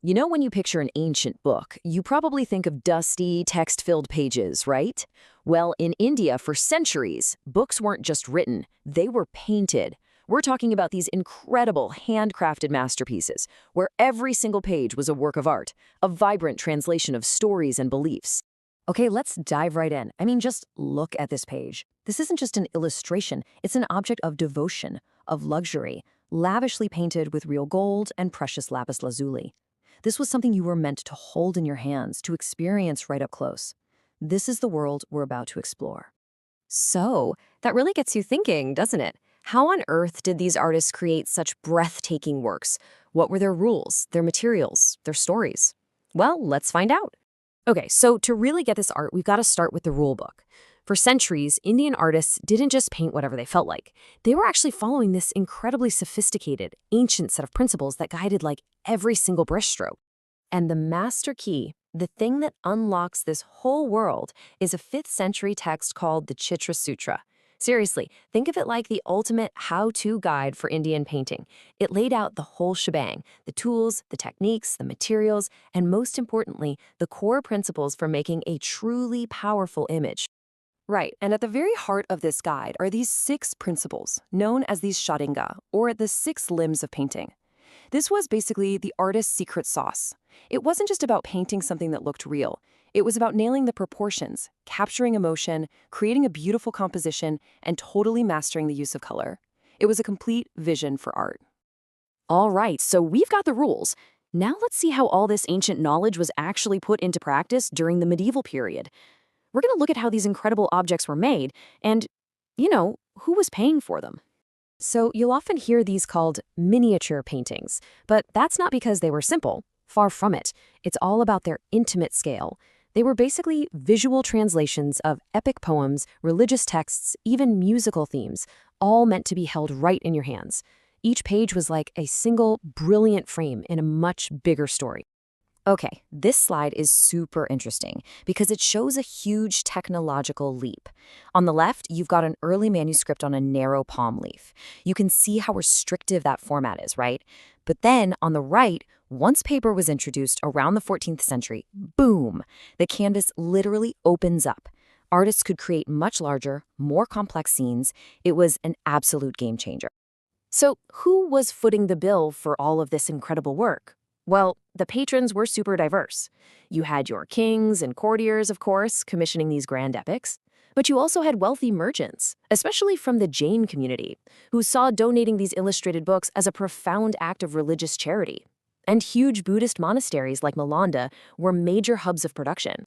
You know, when you picture an ancient book, you probably think of dusty, text-filled pages, right? Well, in India, for centuries, books weren't just written, they were painted. We're talking about these incredible handcrafted masterpieces, where every single page was a work of art, a vibrant translation of stories and beliefs. Okay, let's dive right in. Just look at this page. This isn't just an illustration, it's an object of devotion, of luxury, lavishly painted with real gold and precious lapis lazuli. This was something you were meant to hold in your hands, to experience right up close. This is the world we're about to explore. So, that really gets you thinking, doesn't it? How on earth did these artists create such breathtaking works? What were their rules, their materials, their stories? Well, let's find out. Okay, so to really get this art, we've got to start with the rule book. For centuries, Indian artists didn't just paint whatever they felt like. They were actually following this incredibly sophisticated, ancient set of principles that guided every single brushstroke. And the master key, the thing that unlocks this whole world, is a 5th century text called the Chitra Sutra. Seriously, think of it like the ultimate how-to guide for Indian painting. It laid out the whole shebang, the tools, the techniques, the materials, and most importantly, the core principles for making a truly powerful image. Right, and at the very heart of this guide are these 6 principles, known as these Shadinga, or the 6 limbs of painting. This was basically the artist's secret sauce. It wasn't just about painting something that looked real. It was about nailing the proportions, capturing emotion, creating a beautiful composition, and totally mastering the use of color. It was a complete vision for art. All right, so we've got the rules. Now let's see how all this ancient knowledge was actually put into practice during the medieval period. We're going to look at how these incredible objects were made and, who was paying for them. So you'll often hear these called miniature paintings, but that's not because they were simple. Far from it. It's all about their intimate scale. They were basically visual translations of epic poems, religious texts, even musical themes, all meant to be held right in your hands. Each page was like a single, brilliant frame in a much bigger story. Okay, this slide is super interesting because it shows a huge technological leap. On the left, you've got an early manuscript on a narrow palm leaf. You can see how restrictive that format is, right? But then, on the right, once paper was introduced around the 14th century, boom, the canvas literally opens up. Artists could create much larger, more complex scenes. It was an absolute game changer. So, who was footing the bill for all of this incredible work? Well, the patrons were super diverse. You had your kings and courtiers, of course, commissioning these grand epics. But you also had wealthy merchants, especially from the Jain community, who saw donating these illustrated books as a profound act of religious charity. And huge Buddhist monasteries like Nalanda were major hubs of production.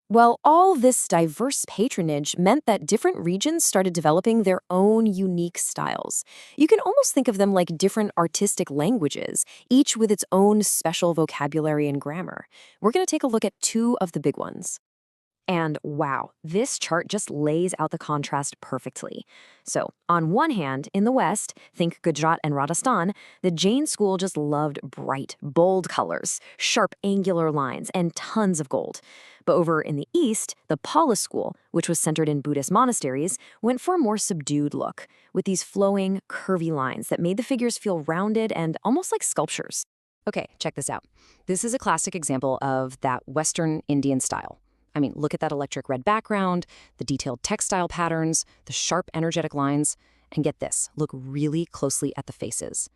Well, all this diverse patronage meant that different regions started developing their own unique styles. You can almost think of them like different artistic languages, each with its own special vocabulary and grammar. We're going to take a look at 2 of the big ones. And wow, this chart just lays out the contrast perfectly. So, on one hand, in the West, think Gujarat and Rajasthan, the Jain school just loved bright, bold colors, sharp, angular lines, and tons of gold. But over in the East, the Pala school, which was centered in Buddhist monasteries, went for a more subdued look, with these flowing, curvy lines that made the figures feel rounded and almost like sculptures. Okay, check this out. This is a classic example of that Western Indian style. Look at that electric red background, the detailed textile patterns, the sharp, energetic lines, and get this, look really closely at the faces.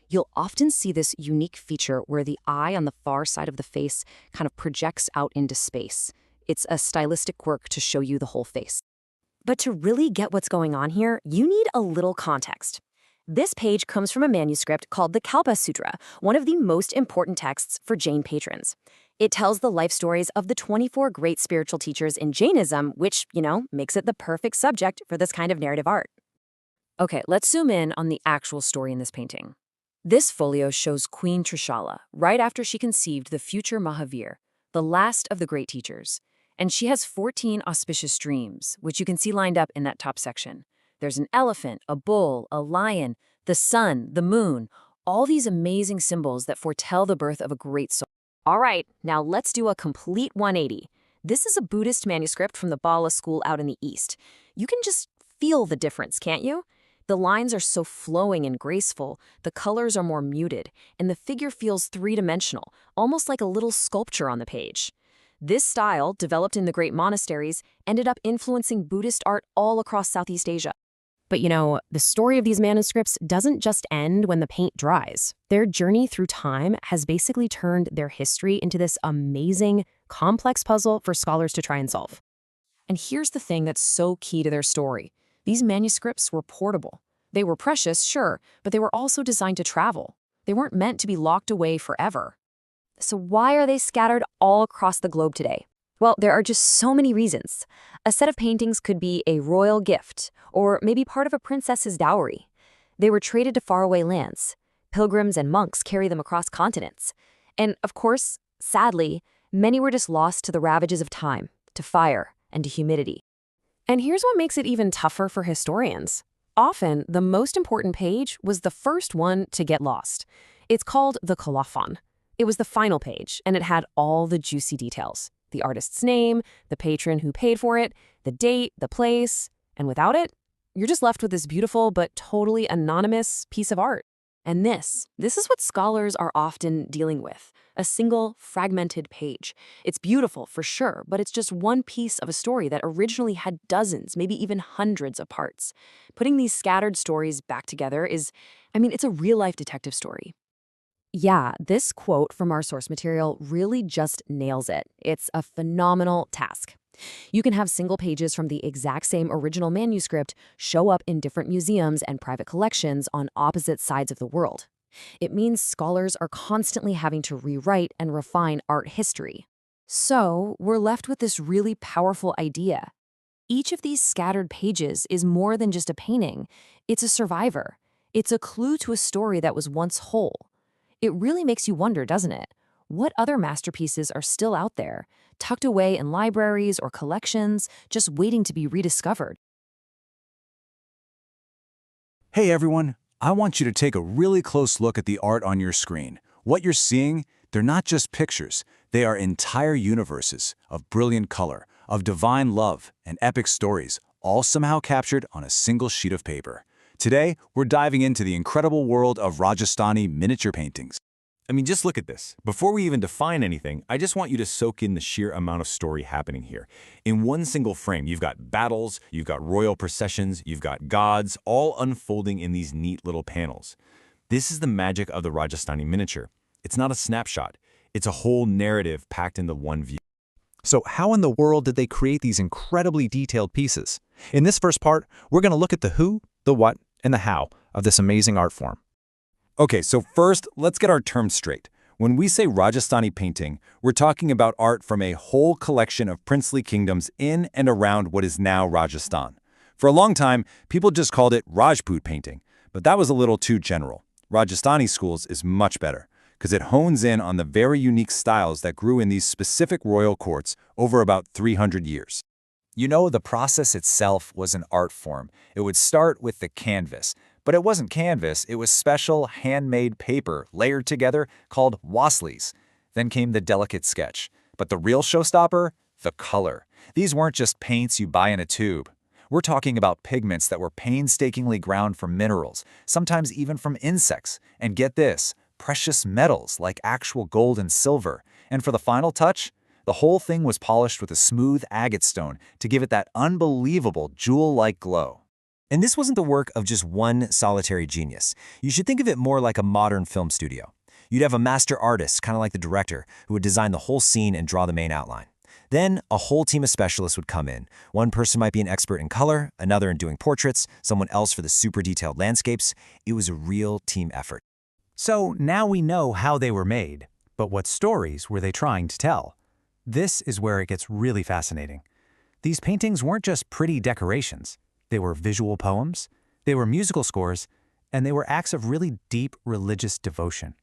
You'll often see this unique feature where the eye on the far side of the face kind of projects out into space. It's a stylistic quirk to show you the whole face. But to really get what's going on here, you need a little context. This page comes from a manuscript called the Kalpa Sutra, one of the most important texts for Jain patrons. It tells the life stories of the 24 great spiritual teachers in Jainism, which, makes it the perfect subject for this kind of narrative art. Okay, let's zoom in on the actual story in this painting. This folio shows Queen Trishala, right after she conceived the future Mahavir, the last of the great teachers. And she has 14 auspicious dreams, which you can see lined up in that top section. There's an elephant, a bull, a lion, the sun, the moon, all these amazing symbols that foretell the birth of a great soul. All right, now let's do a complete 180. This is a Buddhist manuscript from the Bala school out in the East. You can just feel the difference, can't you? The lines are so flowing and graceful, the colors are more muted, and the figure feels three-dimensional, almost like a little sculpture on the page. This style, developed in the great monasteries, ended up influencing Buddhist art all across Southeast Asia. But the story of these manuscripts doesn't just end when the paint dries. Their journey through time has basically turned their history into this amazing, complex puzzle for scholars to try and solve. And here's the thing that's so key to their story. These manuscripts were portable. They were precious, sure, but they were also designed to travel. They weren't meant to be locked away forever. So why are they scattered all across the globe today? Well, there are just so many reasons. A set of paintings could be a royal gift, or maybe part of a princess's dowry. They were traded to faraway lands. Pilgrims and monks carry them across continents. And of course, sadly, many were just lost to the ravages of time, to fire, and to humidity. And here's what makes it even tougher for historians. Often, the most important page was the first one to get lost. It's called the colophon. It was the final page, and it had all the juicy details. The artist's name, the patron who paid for it, the date, the place. And without it, you're just left with this beautiful but totally anonymous piece of art. And this is what scholars are often dealing with. A single, fragmented page. It's beautiful, for sure, but it's just one piece of a story that originally had dozens, maybe even hundreds of parts. Putting these scattered stories back together it's a real-life detective story. Yeah, this quote from our source material really just nails it. It's a phenomenal task. You can have single pages from the exact same original manuscript show up in different museums and private collections on opposite sides of the world. It means scholars are constantly having to rewrite and refine art history. So, we're left with this really powerful idea. Each of these scattered pages is more than just a painting. It's a survivor. It's a clue to a story that was once whole. It really makes you wonder, doesn't it? What other masterpieces are still out there, tucked away in libraries or collections, just waiting to be rediscovered? Hey everyone, I want you to take a really close look at the art on your screen. What you're seeing, they're not just pictures. They are entire universes of brilliant color, of divine love, and epic stories, all somehow captured on a single sheet of paper. Today, we're diving into the incredible world of Rajasthani miniature paintings. I mean, just look at this. Before we even define anything, I just want you to soak in the sheer amount of story happening here. In one single frame, you've got battles, you've got royal processions, you've got gods, all unfolding in these neat little panels. This is the magic of the Rajasthani miniature. It's not a snapshot. It's a whole narrative packed into one view. So how in the world did they create these incredibly detailed pieces? In this first part, we're going to look at the who, the what, and the how of this amazing art form. Okay, so first, let's get our terms straight. When we say Rajasthani painting, we're talking about art from a whole collection of princely kingdoms in and around what is now Rajasthan. For a long time, people just called it Rajput painting, but that was a little too general. Rajasthani schools is much better, because it hones in on the very unique styles that grew in these specific royal courts over about 300 years. The process itself was an art form. It would start with the canvas. But it wasn't canvas, it was special handmade paper layered together called waslis. Then came the delicate sketch. But the real showstopper? The color. These weren't just paints you buy in a tube. We're talking about pigments that were painstakingly ground from minerals, sometimes even from insects. And get this, precious metals like actual gold and silver. And for the final touch, the whole thing was polished with a smooth agate stone to give it that unbelievable jewel-like glow. And this wasn't the work of just one solitary genius. You should think of it more like a modern film studio. You'd have a master artist, kind of like the director, who would design the whole scene and draw the main outline. Then, a whole team of specialists would come in. One person might be an expert in color, another in doing portraits, someone else for the super detailed landscapes. It was a real team effort. So now we know how they were made, but what stories were they trying to tell? This is where it gets really fascinating. These paintings weren't just pretty decorations. They were visual poems, they were musical scores, and they were acts of really deep religious devotion.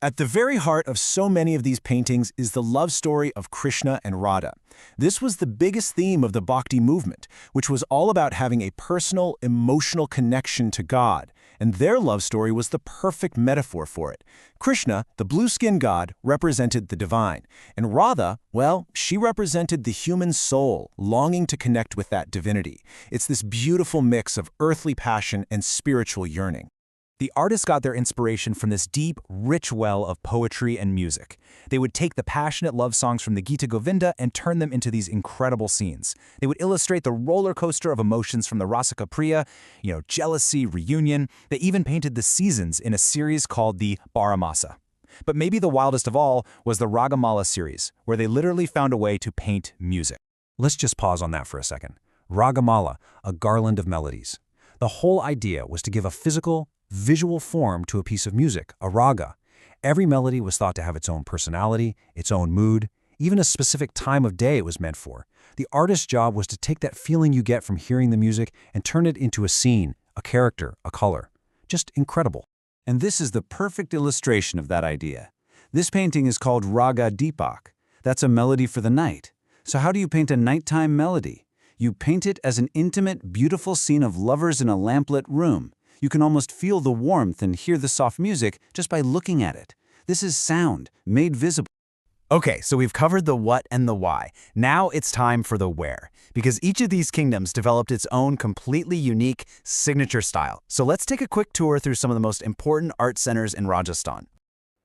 At the very heart of so many of these paintings is the love story of Krishna and Radha. This was the biggest theme of the Bhakti movement, which was all about having a personal, emotional connection to God, and their love story was the perfect metaphor for it. Krishna, the blue-skinned god, represented the divine, and Radha, well, she represented the human soul, longing to connect with that divinity. It's this beautiful mix of earthly passion and spiritual yearning. The artists got their inspiration from this deep, rich well of poetry and music. They would take the passionate love songs from the Gita Govinda and turn them into these incredible scenes. They would illustrate the roller coaster of emotions from the Rasika Priya, jealousy, reunion. They even painted the seasons in a series called the Baramasa. But maybe the wildest of all was the Ragamala series, where they literally found a way to paint music. Let's just pause on that for a second. Ragamala, a garland of melodies. The whole idea was to give a physical, visual form to a piece of music, a raga. Every melody was thought to have its own personality, its own mood, even a specific time of day it was meant for. The artist's job was to take that feeling you get from hearing the music and turn it into a scene, a character, a color. Just incredible. And this is the perfect illustration of that idea. This painting is called Raga Deepak. That's a melody for the night. So how do you paint a nighttime melody? You paint it as an intimate, beautiful scene of lovers in a lamplit room. You can almost feel the warmth and hear the soft music just by looking at it. This is sound, made visible. Okay, so we've covered the what and the why. Now it's time for the where, because each of these kingdoms developed its own completely unique signature style. So let's take a quick tour through some of the most important art centers in Rajasthan.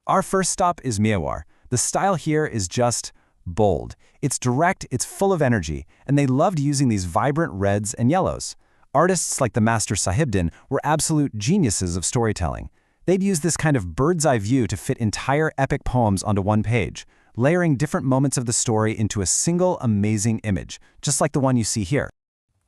Our first stop is Mewar. The style here is just bold. It's direct, it's full of energy, and they loved using these vibrant reds and yellows. Artists like the Master Sahibdin were absolute geniuses of storytelling. They'd use this kind of bird's-eye view to fit entire epic poems onto one page, layering different moments of the story into a single amazing image, just like the one you see here.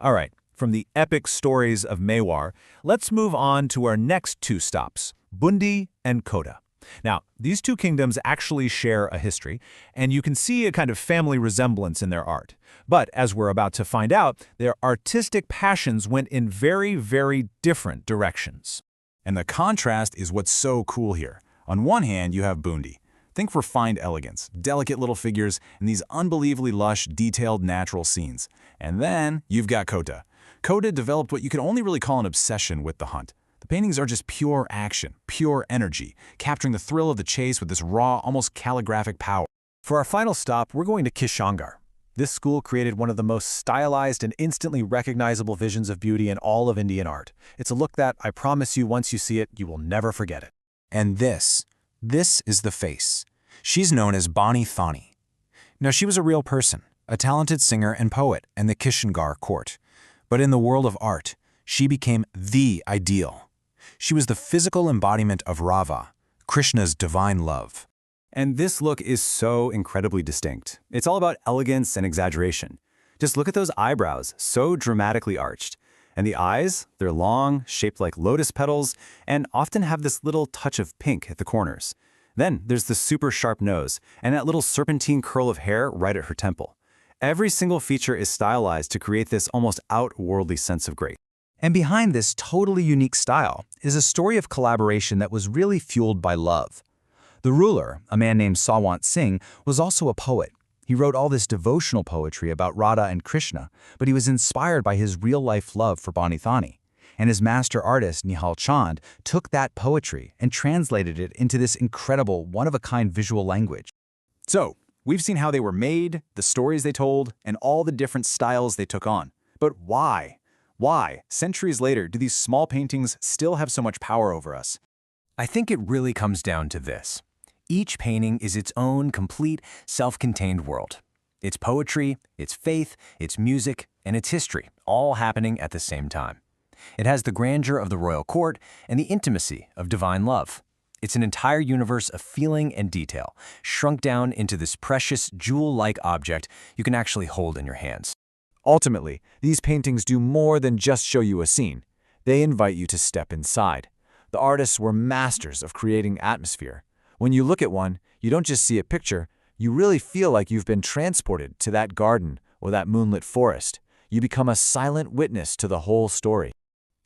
All right, from the epic stories of Mewar, let's move on to our next two stops, Bundi and Kota. Now, these two kingdoms actually share a history, and you can see a kind of family resemblance in their art. But as we're about to find out, their artistic passions went in very, very different directions. And the contrast is what's so cool here. On one hand, you have Bundi. Think refined elegance, delicate little figures, and these unbelievably lush, detailed natural scenes. And then you've got Kota. Kota developed what you could only really call an obsession with the hunt. The paintings are just pure action, pure energy, capturing the thrill of the chase with this raw, almost calligraphic power. For our final stop, we're going to Kishangar. This school created one of the most stylized and instantly recognizable visions of beauty in all of Indian art. It's a look that, I promise you, once you see it, you will never forget it. And this is the face. She's known as Bani Thani. Now, she was a real person, a talented singer and poet in the Kishangar court. But in the world of art, she became the ideal. She was the physical embodiment of Rava, Krishna's divine love. And this look is so incredibly distinct. It's all about elegance and exaggeration. Just look at those eyebrows, so dramatically arched. And the eyes, they're long, shaped like lotus petals, and often have this little touch of pink at the corners. Then there's the super sharp nose, and that little serpentine curl of hair right at her temple. Every single feature is stylized to create this almost outworldly sense of grace. And behind this totally unique style is a story of collaboration that was really fueled by love. The ruler, a man named Sawant Singh, was also a poet. He wrote all this devotional poetry about Radha and Krishna, but he was inspired by his real-life love for Bani Thani. And his master artist, Nihal Chand, took that poetry and translated it into this incredible, one-of-a-kind visual language. So, we've seen how they were made, the stories they told, and all the different styles they took on. But why? Why, centuries later, do these small paintings still have so much power over us? I think it really comes down to this. Each painting is its own complete, self-contained world. It's poetry, it's faith, it's music, and it's history, all happening at the same time. It has the grandeur of the royal court and the intimacy of divine love. It's an entire universe of feeling and detail, shrunk down into this precious, jewel-like object you can actually hold in your hands. Ultimately, these paintings do more than just show you a scene. They invite you to step inside. The artists were masters of creating atmosphere. When you look at one, you don't just see a picture, you really feel like you've been transported to that garden or that moonlit forest. You become a silent witness to the whole story.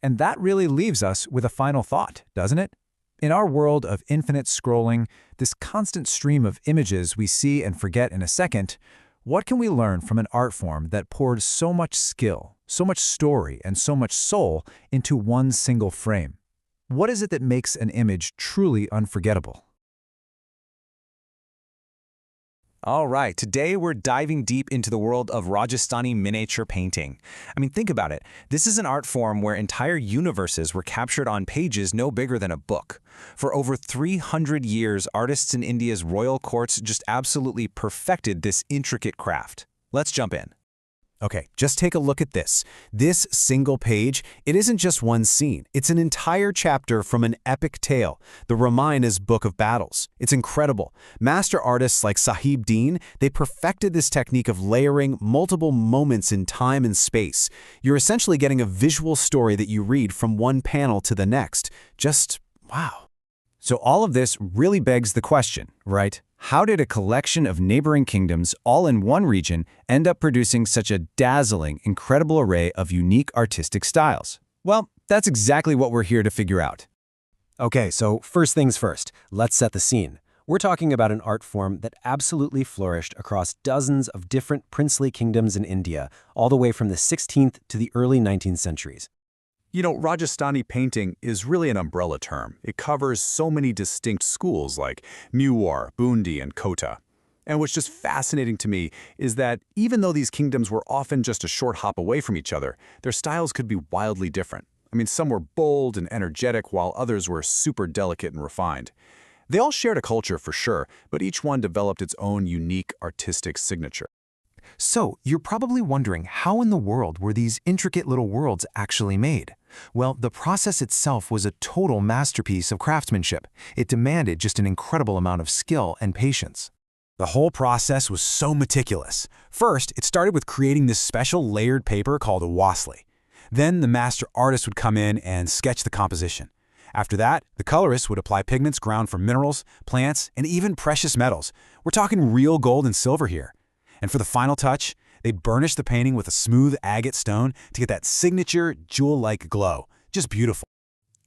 And that really leaves us with a final thought, doesn't it? In our world of infinite scrolling, this constant stream of images we see and forget in a second, what can we learn from an art form that poured so much skill, so much story, and so much soul into one single frame? What is it that makes an image truly unforgettable? All right, today we're diving deep into the world of Rajasthani miniature painting. I mean, think about it. This is an art form where entire universes were captured on pages no bigger than a book. For over 300 years, artists in India's royal courts just absolutely perfected this intricate craft. Let's jump in. Okay, just take a look at this. This single page, it isn't just one scene. It's an entire chapter from an epic tale, the Ramayana's Book of Battles. It's incredible. Master artists like Sahib Dean, they perfected this technique of layering multiple moments in time and space. You're essentially getting a visual story that you read from one panel to the next. Just, wow. So all of this really begs the question, right? How did a collection of neighboring kingdoms, all in one region, end up producing such a dazzling, incredible array of unique artistic styles? Well, that's exactly what we're here to figure out. Okay, so first things first, let's set the scene. We're talking about an art form that absolutely flourished across dozens of different princely kingdoms in India, all the way from the 16th to the early 19th centuries. You know, Rajasthani painting is really an umbrella term. It covers so many distinct schools like Mewar, Bundi, and Kota. And what's just fascinating to me is that even though these kingdoms were often just a short hop away from each other, their styles could be wildly different. I mean, some were bold and energetic, while others were super delicate and refined. They all shared a culture for sure, but each one developed its own unique artistic signature. So, you're probably wondering how in the world were these intricate little worlds actually made? Well, the process itself was a total masterpiece of craftsmanship. It demanded just an incredible amount of skill and patience. The whole process was so meticulous. First, it started with creating this special layered paper called a wasli. Then the master artist would come in and sketch the composition. After that, the colorist would apply pigments ground from minerals, plants, and even precious metals. We're talking real gold and silver here. And for the final touch, they'd burnish the painting with a smooth agate stone to get that signature jewel-like glow. Just beautiful.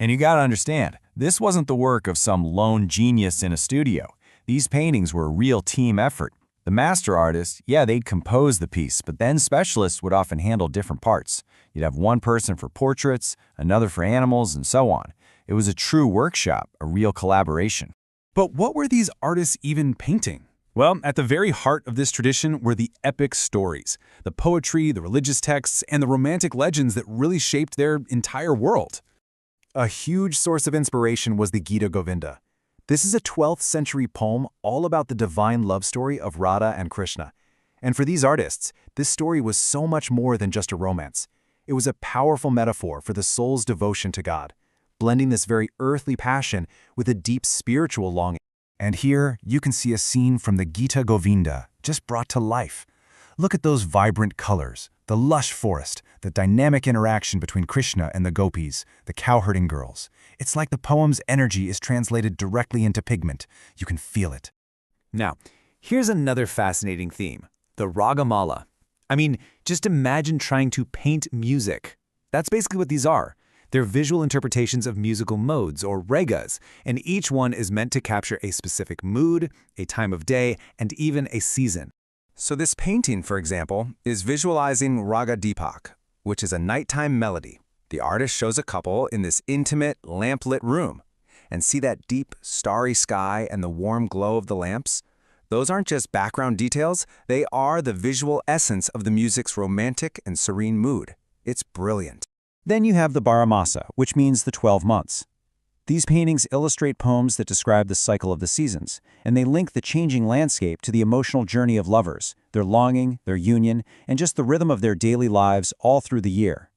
And you gotta understand, this wasn't the work of some lone genius in a studio. These paintings were a real team effort. The master artists, yeah, they'd compose the piece, but then specialists would often handle different parts. You'd have one person for portraits, another for animals, and so on. It was a true workshop, a real collaboration. But what were these artists even painting? Well, at the very heart of this tradition were the epic stories, the poetry, the religious texts, and the romantic legends that really shaped their entire world. A huge source of inspiration was the Gita Govinda. This is a 12th century poem all about the divine love story of Radha and Krishna. And for these artists, this story was so much more than just a romance. It was a powerful metaphor for the soul's devotion to God, blending this very earthly passion with a deep spiritual longing. And here, you can see a scene from the Gita Govinda just brought to life. Look at those vibrant colors, the lush forest, the dynamic interaction between Krishna and the gopis, the cowherding girls. It's like the poem's energy is translated directly into pigment. You can feel it. Now, here's another fascinating theme, the ragamala. I mean, just imagine trying to paint music. That's basically what these are. They're visual interpretations of musical modes, or ragas, and each one is meant to capture a specific mood, a time of day, and even a season. So this painting, for example, is visualizing Raga Deepak, which is a nighttime melody. The artist shows a couple in this intimate, lamplit room. And see that deep, starry sky and the warm glow of the lamps? Those aren't just background details, they are the visual essence of the music's romantic and serene mood. It's brilliant. Then you have the Baramasa, which means the 12 months. These paintings illustrate poems that describe the cycle of the seasons, and they link the changing landscape to the emotional journey of lovers, their longing, their union, and just the rhythm of their daily lives all through the year.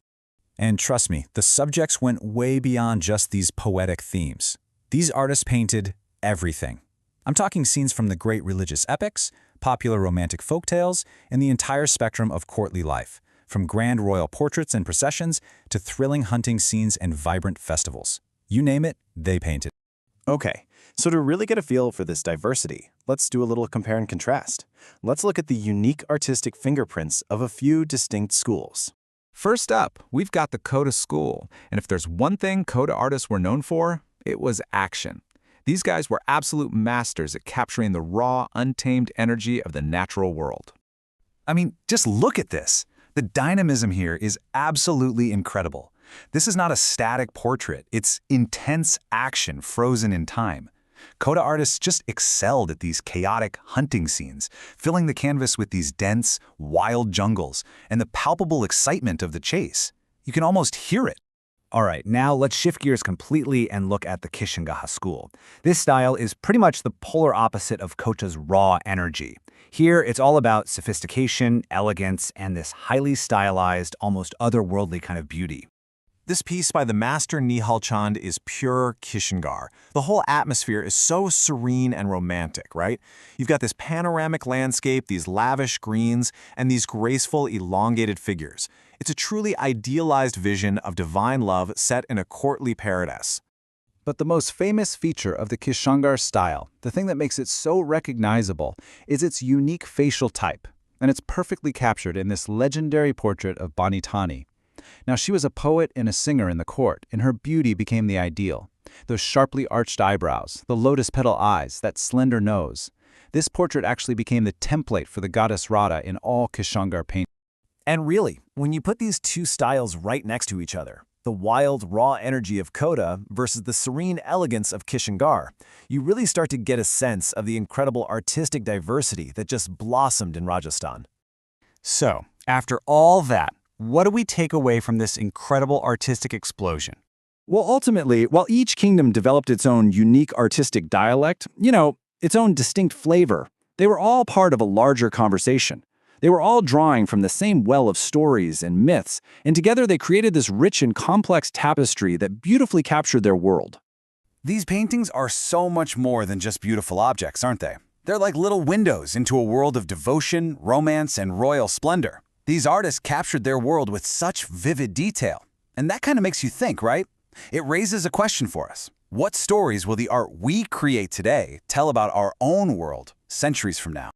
And trust me, the subjects went way beyond just these poetic themes. These artists painted everything. I'm talking scenes from the great religious epics, popular romantic folktales, and the entire spectrum of courtly life, from grand royal portraits and processions to thrilling hunting scenes and vibrant festivals. You name it, they painted. Okay, so to really get a feel for this diversity, let's do a little compare and contrast. Let's look at the unique artistic fingerprints of a few distinct schools. First up, we've got the Kota school, and if there's one thing Kota artists were known for, It was action. These guys were absolute masters at capturing the raw, untamed energy of the natural world. I mean, just look at this. The dynamism here is absolutely incredible. This is not a static portrait, it's intense action frozen in time. Coda artists just excelled at these chaotic hunting scenes, filling the canvas with these dense, wild jungles and the palpable excitement of the chase. You can almost hear it. All right, now let's shift gears completely and look at the Kishingaha school. This style is pretty much the polar opposite of Kota's raw energy. Here, it's all about sophistication, elegance, and this highly stylized, almost otherworldly kind of beauty. This piece by the master Nihal Chand is pure Kishingar. The whole atmosphere is so serene and romantic, right? You've got this panoramic landscape, these lavish greens, and these graceful, elongated figures. It's a truly idealized vision of divine love set in a courtly paradise. But the most famous feature of the Kishangar style, the thing that makes it so recognizable, is its unique facial type, and it's perfectly captured in this legendary portrait of Banitani. Now, she was a poet and a singer in the court, and her beauty became the ideal. Those sharply arched eyebrows, the lotus petal eyes, that slender nose. This portrait actually became the template for the goddess Radha in all Kishangar paintings. And really, when you put these two styles right next to each other, the wild, raw energy of Kota versus the serene elegance of Kishingar, you really start to get a sense of the incredible artistic diversity that just blossomed in Rajasthan. So, after all that, what do we take away from this incredible artistic explosion? Well, ultimately, while each kingdom developed its own unique artistic dialect, its own distinct flavor, they were all part of a larger conversation. They were all drawing from the same well of stories and myths, and together they created this rich and complex tapestry that beautifully captured their world. These paintings are so much more than just beautiful objects, aren't they? They're like little windows into a world of devotion, romance, and royal splendor. These artists captured their world with such vivid detail. And that kind of makes you think, right? It raises a question for us. What stories will the art we create today tell about our own world centuries from now?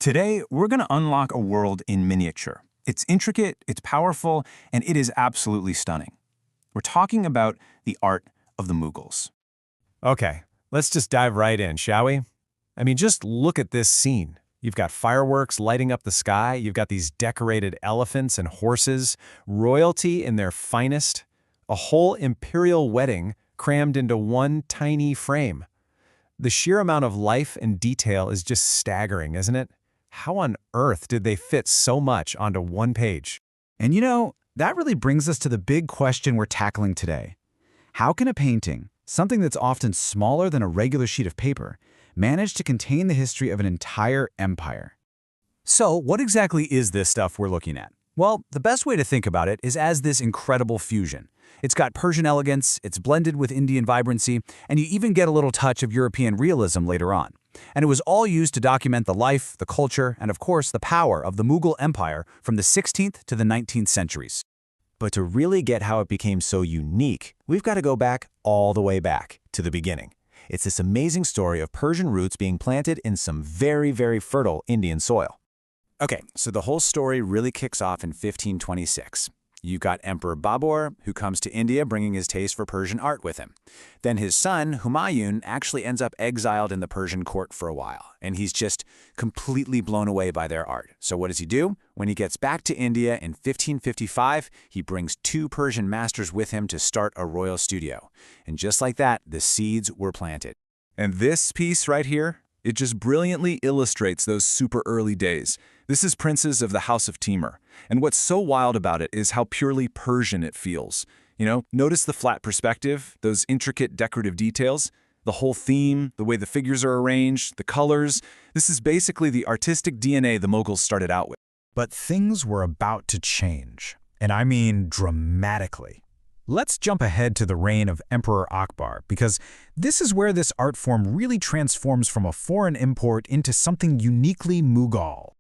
Today, we're going to unlock a world in miniature. It's intricate, it's powerful, and it is absolutely stunning. We're talking about the art of the Mughals. Okay, let's just dive right in, shall we? I mean, just look at this scene. You've got fireworks lighting up the sky, you've got these decorated elephants and horses, royalty in their finest, a whole imperial wedding crammed into one tiny frame. The sheer amount of life and detail is just staggering, isn't it? How on earth did they fit so much onto one page? And that really brings us to the big question we're tackling today. How can a painting, something that's often smaller than a regular sheet of paper, manage to contain the history of an entire empire? So, what exactly is this stuff we're looking at? Well, the best way to think about it is as this incredible fusion. It's got Persian elegance, it's blended with Indian vibrancy, and you even get a little touch of European realism later on. And it was all used to document the life, the culture, and of course the power of the Mughal Empire from the 16th to the 19th centuries. But to really get how it became so unique, we've got to go back all the way back to the beginning. It's this amazing story of Persian roots being planted in some very, very fertile Indian soil. Okay, so the whole story really kicks off in 1526. You've got Emperor Babur, who comes to India bringing his taste for Persian art with him. Then his son, Humayun, actually ends up exiled in the Persian court for a while, and he's just completely blown away by their art. So what does he do? When he gets back to India in 1555, he brings 2 Persian masters with him to start a royal studio. And just like that, the seeds were planted. And this piece right here, it just brilliantly illustrates those super early days. This is Princes of the House of Timur, and what's so wild about it is how purely Persian it feels. Notice the flat perspective, those intricate decorative details, the whole theme, the way the figures are arranged, the colors. This is basically the artistic DNA the Mughals started out with. But things were about to change, and I mean dramatically. Let's jump ahead to the reign of Emperor Akbar, because this is where this art form really transforms from a foreign import into something uniquely Mughal.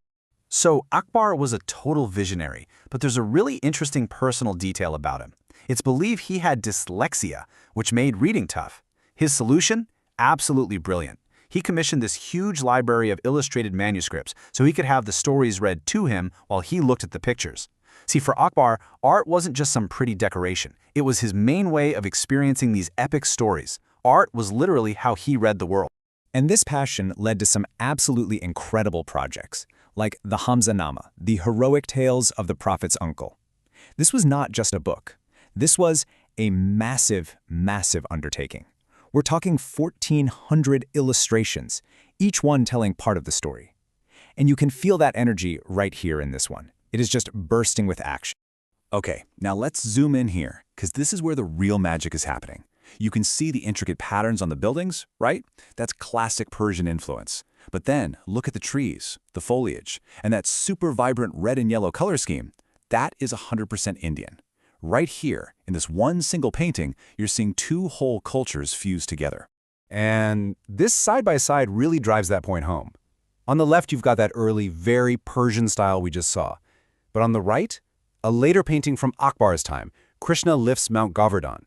So Akbar was a total visionary, but there's a really interesting personal detail about him. It's believed he had dyslexia, which made reading tough. His solution? Absolutely brilliant. He commissioned this huge library of illustrated manuscripts so he could have the stories read to him while he looked at the pictures. See, for Akbar, art wasn't just some pretty decoration. It was his main way of experiencing these epic stories. Art was literally how he read the world. And this passion led to some absolutely incredible projects, like the Hamzanama, the heroic tales of the Prophet's uncle. This was not just a book. This was a massive, massive undertaking. We're talking 1,400 illustrations, each one telling part of the story. And you can feel that energy right here in this one. It is just bursting with action. Okay, now let's zoom in here, because this is where the real magic is happening. You can see the intricate patterns on the buildings, right? That's classic Persian influence. But then, look at the trees, the foliage, and that super vibrant red and yellow color scheme. That is 100% Indian. Right here, in this one single painting, you're seeing two whole cultures fused together. And this side-by-side really drives that point home. On the left, you've got that early, very Persian style we just saw. But on the right, a later painting from Akbar's time, Krishna lifts Mount Govardhan.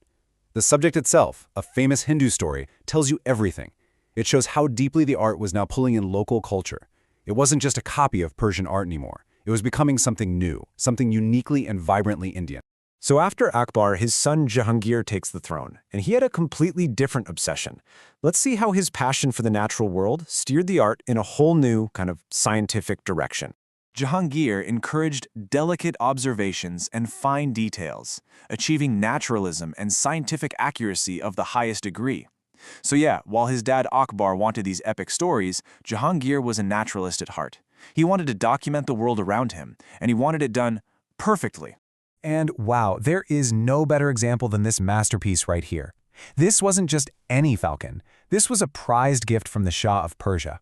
The subject itself, a famous Hindu story, tells you everything. It shows how deeply the art was now pulling in local culture. It wasn't just a copy of Persian art anymore. It was becoming something new, something uniquely and vibrantly Indian. So after Akbar, his son Jahangir takes the throne, and he had a completely different obsession. Let's see how his passion for the natural world steered the art in a whole new kind of scientific direction. Jahangir encouraged delicate observations and fine details, achieving naturalism and scientific accuracy of the highest degree. So yeah, while his dad Akbar wanted these epic stories, Jahangir was a naturalist at heart. He wanted to document the world around him, and he wanted it done perfectly. And wow, there is no better example than this masterpiece right here. This wasn't just any falcon. This was a prized gift from the Shah of Persia.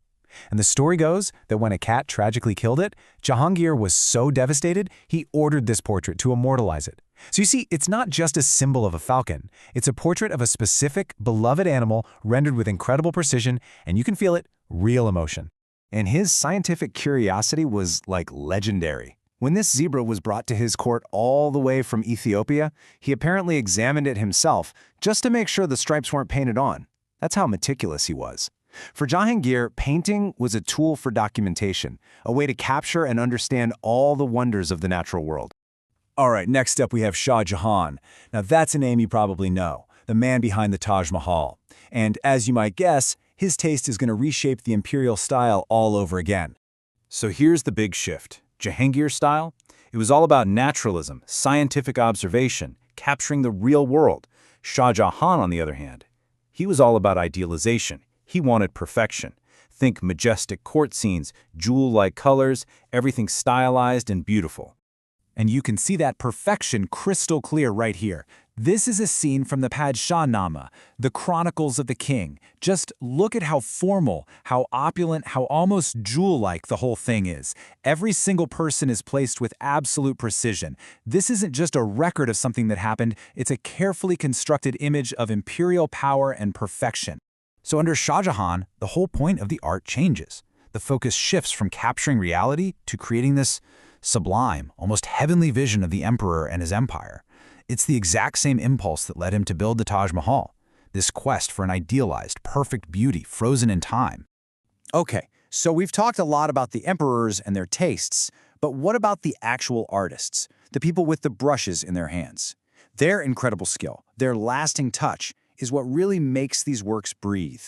And the story goes that when a cat tragically killed it, Jahangir was so devastated, he ordered this portrait to immortalize it. So you see, it's not just a symbol of a falcon. It's a portrait of a specific, beloved animal rendered with incredible precision, and you can feel it, real emotion. And his scientific curiosity was like legendary. When this zebra was brought to his court all the way from Ethiopia, he apparently examined it himself just to make sure the stripes weren't painted on. That's how meticulous he was. For Jahangir, painting was a tool for documentation, a way to capture and understand all the wonders of the natural world. All right, next up we have Shah Jahan. Now that's a name you probably know, the man behind the Taj Mahal. And as you might guess, his taste is going to reshape the imperial style all over again. So here's the big shift. Jahangir's style? It was all about naturalism, scientific observation, capturing the real world. Shah Jahan, on the other hand, he was all about idealization. He wanted perfection. Think majestic court scenes, jewel-like colors, everything stylized and beautiful. And you can see that perfection crystal clear right here. This is a scene from the Padshah-nama, the Chronicles of the King. Just look at how formal, how opulent, how almost jewel-like the whole thing is. Every single person is placed with absolute precision. This isn't just a record of something that happened, it's a carefully constructed image of imperial power and perfection. So under Shah Jahan, the whole point of the art changes. The focus shifts from capturing reality to creating this sublime, almost heavenly vision of the emperor and his empire. It's the exact same impulse that led him to build the Taj Mahal, this quest for an idealized, perfect beauty frozen in time. Okay, so we've talked a lot about the emperors and their tastes, but what about the actual artists, the people with the brushes in their hands? Their incredible skill, their lasting touch, is what really makes these works breathe.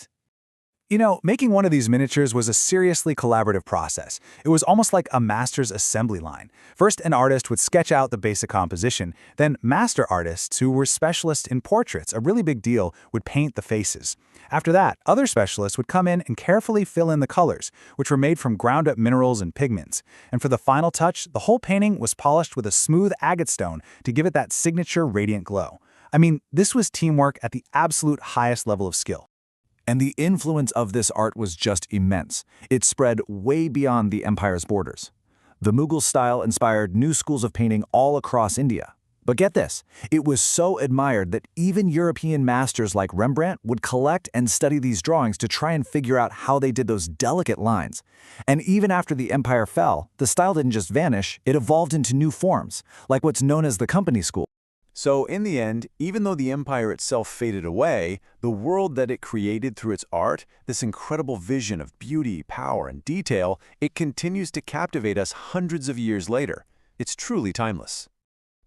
You know, making one of these miniatures was a seriously collaborative process. It was almost like a master's assembly line. First, an artist would sketch out the basic composition, then master artists who were specialists in portraits, a really big deal, would paint the faces. After that, other specialists would come in and carefully fill in the colors, which were made from ground-up minerals and pigments. And for the final touch, the whole painting was polished with a smooth agate stone to give it that signature radiant glow. I mean, this was teamwork at the absolute highest level of skill. And the influence of this art was just immense. It spread way beyond the empire's borders. The Mughal style inspired new schools of painting all across India. But get this, it was so admired that even European masters like Rembrandt would collect and study these drawings to try and figure out how they did those delicate lines. And even after the empire fell, the style didn't just vanish, it evolved into new forms, like what's known as the company school. So in the end, even though the empire itself faded away, the world that it created through its art, this incredible vision of beauty, power, and detail, it continues to captivate us hundreds of years later. It's truly timeless.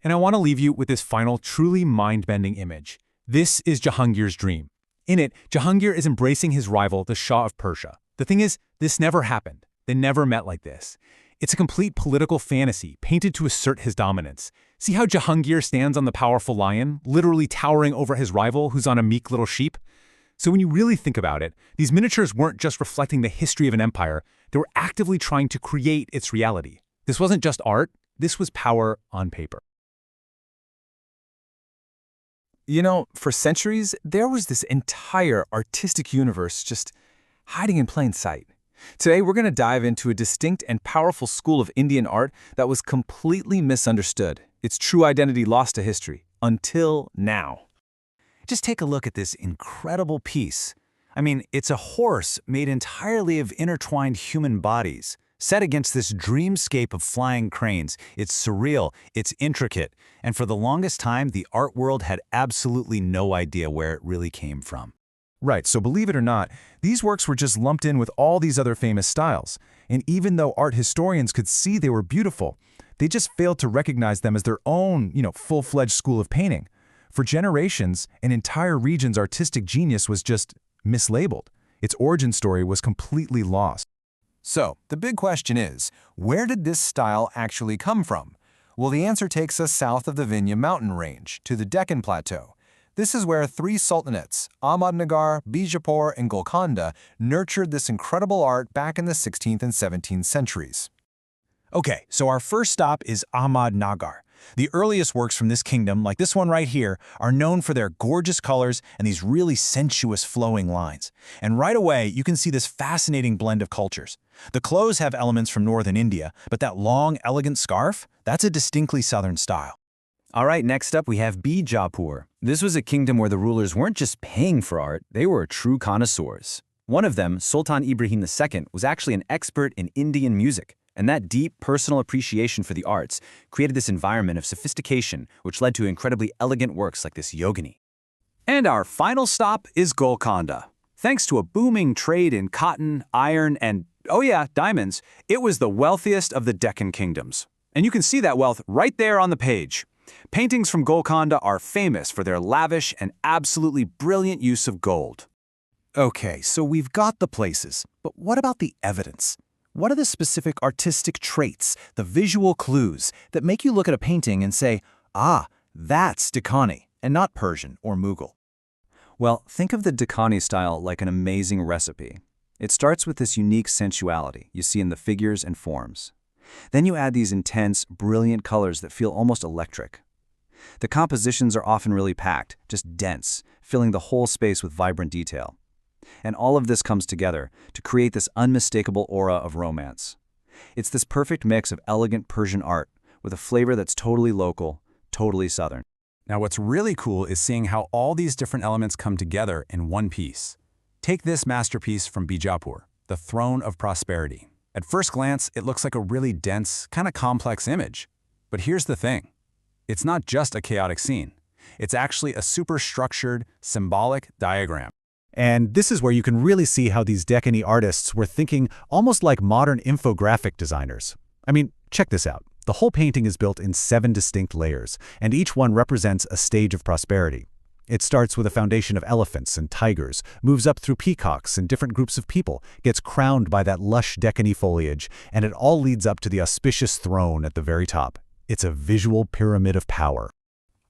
And I want to leave you with this final, truly mind-bending image. This is Jahangir's dream. In it, Jahangir is embracing his rival, the Shah of Persia. The thing is, this never happened. They never met like this. It's a complete political fantasy, painted to assert his dominance. See how Jahangir stands on the powerful lion, literally towering over his rival who's on a meek little sheep? So when you really think about it, these miniatures weren't just reflecting the history of an empire, they were actively trying to create its reality. This wasn't just art, this was power on paper. You know, for centuries, there was this entire artistic universe just hiding in plain sight. Today, we're going to dive into a distinct and powerful school of Indian art that was completely misunderstood, its true identity lost to history, until now. Just take a look at this incredible piece. I mean, it's a horse made entirely of intertwined human bodies, set against this dreamscape of flying cranes. It's surreal, it's intricate, and for the longest time, the art world had absolutely no idea where it really came from. Right, so believe it or not, these works were just lumped in with all these other famous styles. And even though art historians could see they were beautiful, they just failed to recognize them as their own, full-fledged school of painting. For generations, an entire region's artistic genius was just mislabeled. Its origin story was completely lost. So, the big question is, where did this style actually come from? Well, the answer takes us south of the Vindhya mountain range, to the Deccan Plateau. This is where three sultanates, Ahmadnagar, Bijapur, and Golconda, nurtured this incredible art back in the 16th and 17th centuries. Okay, so our first stop is Ahmadnagar. The earliest works from this kingdom, like this one right here, are known for their gorgeous colors and these really sensuous flowing lines. And right away, you can see this fascinating blend of cultures. The clothes have elements from northern India, but that long, elegant scarf, that's a distinctly southern style. All right, next up we have Bijapur. This was a kingdom where the rulers weren't just paying for art, they were true connoisseurs. One of them, Sultan Ibrahim II, was actually an expert in Indian music. And that deep personal appreciation for the arts created this environment of sophistication, which led to incredibly elegant works like this Yogini. And our final stop is Golconda. Thanks to a booming trade in cotton, iron, and, oh yeah, diamonds, it was the wealthiest of the Deccan kingdoms. And you can see that wealth right there on the page. Paintings from Golconda are famous for their lavish and absolutely brilliant use of gold. Okay, so we've got the places, but what about the evidence? What are the specific artistic traits, the visual clues, that make you look at a painting and say, ah, that's Deccani, and not Persian or Mughal? Well, think of the Deccani style like an amazing recipe. It starts with this unique sensuality you see in the figures and forms. Then you add these intense, brilliant colors that feel almost electric. The compositions are often really packed, just dense, filling the whole space with vibrant detail. And all of this comes together to create this unmistakable aura of romance. It's this perfect mix of elegant Persian art with a flavor that's totally local, totally southern. Now what's really cool is seeing how all these different elements come together in one piece. Take this masterpiece from Bijapur, the Throne of Prosperity. At first glance, it looks like a really dense, kind of complex image. But here's the thing. It's not just a chaotic scene. It's actually a super structured, symbolic diagram. And this is where you can really see how these Deccani artists were thinking almost like modern infographic designers. I mean, check this out. The whole painting is built in 7 distinct layers, and each one represents a stage of prosperity. It starts with a foundation of elephants and tigers, moves up through peacocks and different groups of people, gets crowned by that lush Deccani foliage, and it all leads up to the auspicious throne at the very top. It's a visual pyramid of power.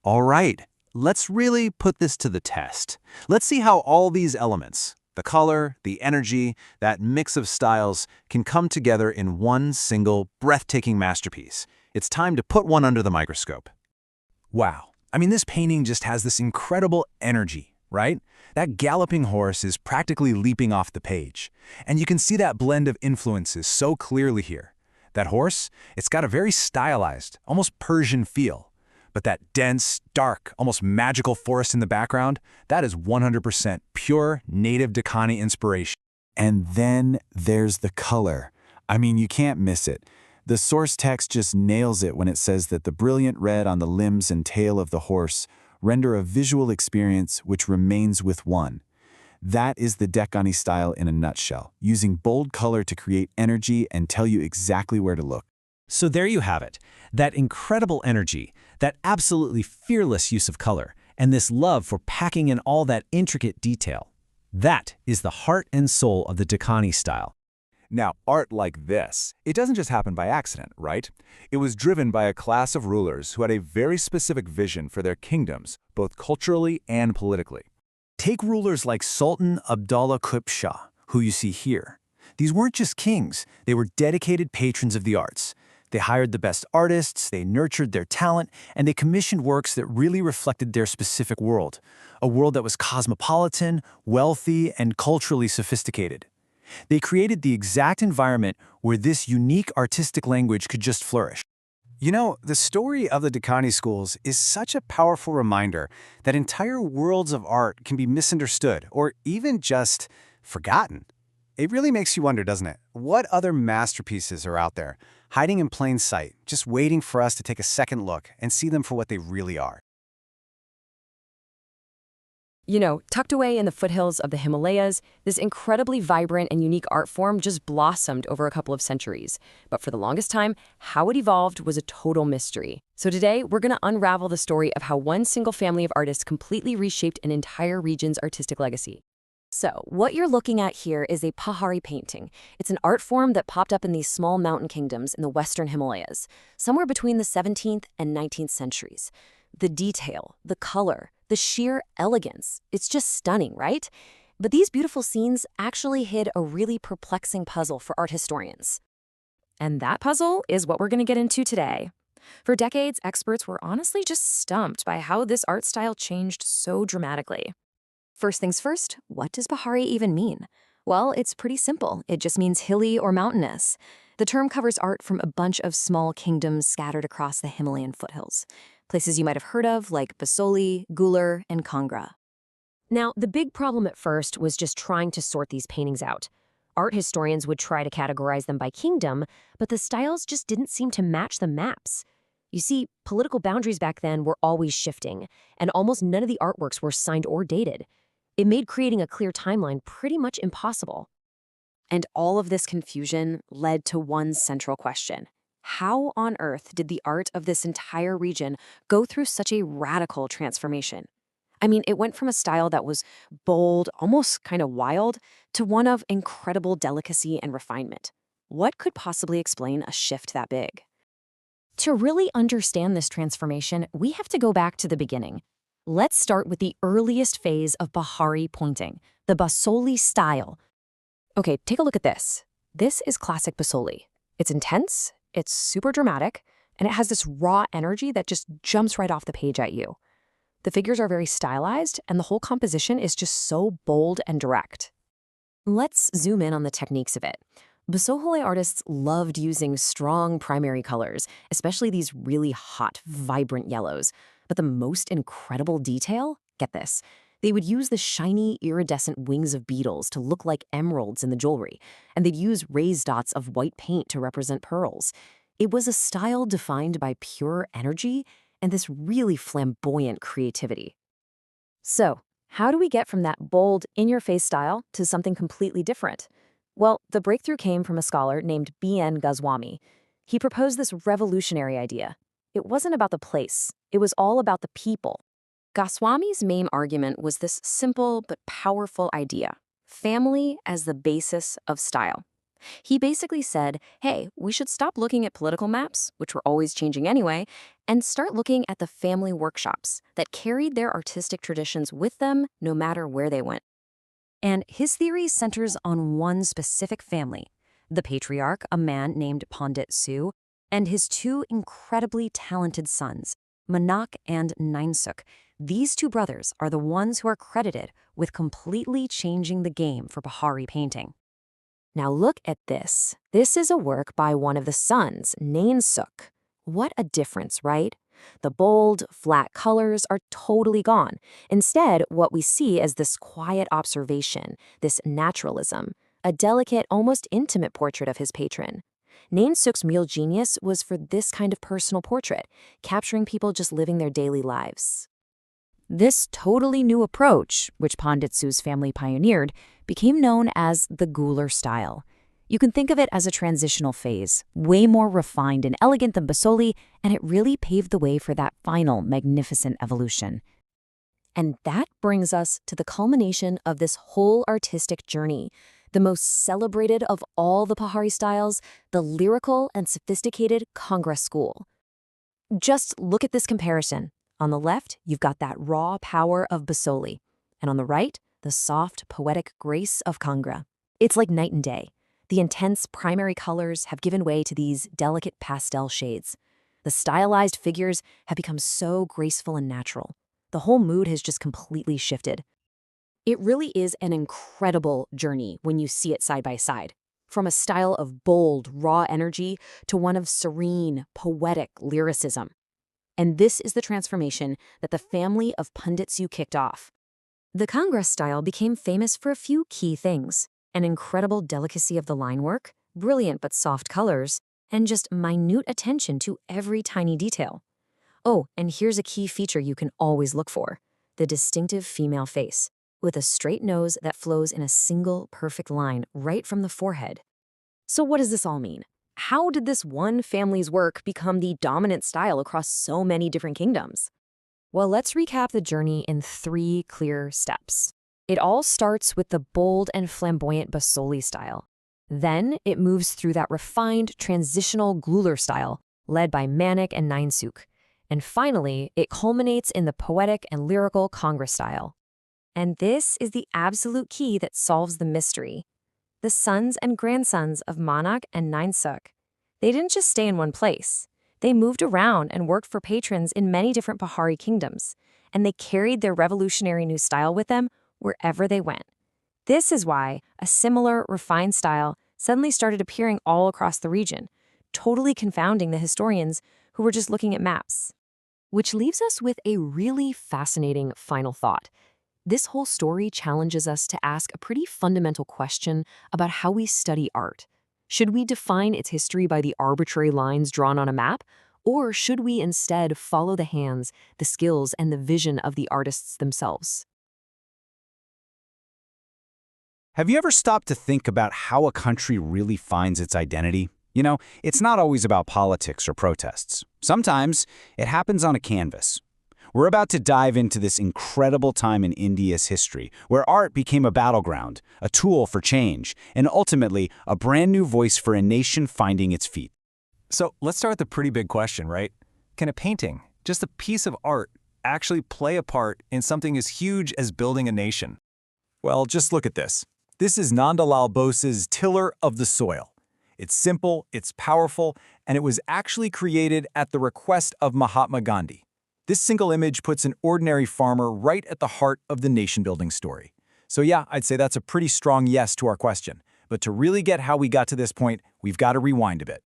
All right, let's really put this to the test. Let's see how all these elements, the color, the energy, that mix of styles, can come together in one single, breathtaking masterpiece. It's time to put one under the microscope. Wow. I mean, this painting just has this incredible energy, right? That galloping horse is practically leaping off the page. And you can see that blend of influences so clearly here. That horse, it's got a very stylized, almost Persian feel. But that dense, dark, almost magical forest in the background, that is 100% pure native Deccani inspiration. And then there's the color. I mean, you can't miss it. The source text just nails it when it says that the brilliant red on the limbs and tail of the horse render a visual experience which remains with one. That is the Deccani style in a nutshell, using bold color to create energy and tell you exactly where to look. So there you have it, that incredible energy, that absolutely fearless use of color, and this love for packing in all that intricate detail. That is the heart and soul of the Deccani style. Now, art like this, it doesn't just happen by accident, right? It was driven by a class of rulers who had a very specific vision for their kingdoms, both culturally and politically. Take rulers like Sultan Abdullah Qutb Shah, who you see here. These weren't just kings, they were dedicated patrons of the arts. They hired the best artists, they nurtured their talent, and they commissioned works that really reflected their specific world, a world that was cosmopolitan, wealthy, and culturally sophisticated. They created the exact environment where this unique artistic language could just flourish. You know, the story of the Deccani schools is such a powerful reminder that entire worlds of art can be misunderstood or even just forgotten. It really makes you wonder, doesn't it? What other masterpieces are out there, hiding in plain sight, just waiting for us to take a second look and see them for what they really are? You know, tucked away in the foothills of the Himalayas, this incredibly vibrant and unique art form just blossomed over a couple of centuries. But for the longest time, how it evolved was a total mystery. So today, we're going to unravel the story of how one single family of artists completely reshaped an entire region's artistic legacy. So, what you're looking at here is a Pahari painting. It's an art form that popped up in these small mountain kingdoms in the western Himalayas, somewhere between the 17th and 19th centuries. The detail, the color, the sheer elegance, it's just stunning, right? But these beautiful scenes actually hid a really perplexing puzzle for art historians. And that puzzle is what we're going to get into today. For decades, experts were honestly just stumped by how this art style changed so dramatically. First things first, what does Pahari even mean? Well, it's pretty simple. It just means hilly or mountainous. The term covers art from a bunch of small kingdoms scattered across the Himalayan foothills. Places you might have heard of like Basoli, Gular, and Kangra. Now, the big problem at first was just trying to sort these paintings out. Art historians would try to categorize them by kingdom, but the styles just didn't seem to match the maps. You see, political boundaries back then were always shifting, and almost none of the artworks were signed or dated. It made creating a clear timeline pretty much impossible. And all of this confusion led to one central question. How on earth did the art of this entire region go through such a radical transformation? I mean, it went from a style that was bold, almost kind of wild, to one of incredible delicacy and refinement. What could possibly explain a shift that big? To really understand this transformation, we have to go back to the beginning. Let's start with the earliest phase of Pahari painting, the Basoli style. Okay, take a look at this. This is classic Basoli. It's intense, it's super dramatic, and it has this raw energy that just jumps right off the page at you. The figures are very stylized, and the whole composition is just so bold and direct. Let's zoom in on the techniques of it. Basoli artists loved using strong primary colors, especially these really hot, vibrant yellows. But the most incredible detail? Get this. They would use the shiny, iridescent wings of beetles to look like emeralds in the jewelry, and they'd use raised dots of white paint to represent pearls. It was a style defined by pure energy and this really flamboyant creativity. So, how do we get from that bold, in-your-face style to something completely different? Well, the breakthrough came from a scholar named B.N. Goswami. He proposed this revolutionary idea. It wasn't about the place, it was all about the people. Goswami's main argument was this simple but powerful idea: family as the basis of style. He basically said, hey, we should stop looking at political maps, which were always changing anyway, and start looking at the family workshops that carried their artistic traditions with them no matter where they went. And his theory centers on one specific family, the patriarch, a man named Pandit Su, and his two incredibly talented sons, Manak and Ncert. These two brothers are the ones who are credited with completely changing the game for Pahari painting. Now look at this. This is a work by one of the sons, Ncert. What a difference, right? The bold, flat colors are totally gone. Instead, what we see is this quiet observation, this naturalism, a delicate, almost intimate portrait of his patron. Ncert's real genius was for this kind of personal portrait, capturing people just living their daily lives. This totally new approach, which Pandit Su's family pioneered, became known as the Gular style. You can think of it as a transitional phase, way more refined and elegant than Basoli, and it really paved the way for that final magnificent evolution. And that brings us to the culmination of this whole artistic journey, the most celebrated of all the Pahari styles, the lyrical and sophisticated Congress school. Just look at this comparison. On the left, you've got that raw power of Basoli, and on the right, the soft, poetic grace of Kangra. It's like night and day. The intense primary colors have given way to these delicate pastel shades. The stylized figures have become so graceful and natural. The whole mood has just completely shifted. It really is an incredible journey when you see it side by side. From a style of bold, raw energy to one of serene, poetic lyricism. And this is the transformation that the family of Panditsu kicked off. The Congress style became famous for a few key things: an incredible delicacy of the line work, brilliant but soft colors, and just minute attention to every tiny detail. Oh, and here's a key feature you can always look for: the distinctive female face, with a straight nose that flows in a single perfect line right from the forehead. So what does this all mean? How did this one family's work become the dominant style across so many different kingdoms? Well, let's recap the journey in 3 clear steps. It all starts with the bold and flamboyant Basoli style. Then it moves through that refined, transitional Gluler style, led by Manik and Ninesuk. And finally, it culminates in the poetic and lyrical Congress style. And this is the absolute key that solves the mystery. The sons and grandsons of Manak and Ninesuk, they didn't just stay in one place. They moved around and worked for patrons in many different Pahari kingdoms, and they carried their revolutionary new style with them wherever they went. This is why a similar, refined style suddenly started appearing all across the region, totally confounding the historians who were just looking at maps. Which leaves us with a really fascinating final thought. This whole story challenges us to ask a pretty fundamental question about how we study art. Should we define its history by the arbitrary lines drawn on a map, or should we instead follow the hands, the skills, and the vision of the artists themselves? Have you ever stopped to think about how a country really finds its identity? You know, it's not always about politics or protests. Sometimes it happens on a canvas. We're about to dive into this incredible time in India's history, where art became a battleground, a tool for change, and ultimately a brand new voice for a nation finding its feet. So let's start with the pretty big question, right? Can a painting, just a piece of art, actually play a part in something as huge as building a nation? Well, just look at this. This is Nandalal Bose's Tiller of the Soil. It's simple, it's powerful, and it was actually created at the request of Mahatma Gandhi. This single image puts an ordinary farmer right at the heart of the nation-building story. So yeah, I'd say that's a pretty strong yes to our question. But to really get how we got to this point, we've got to rewind a bit.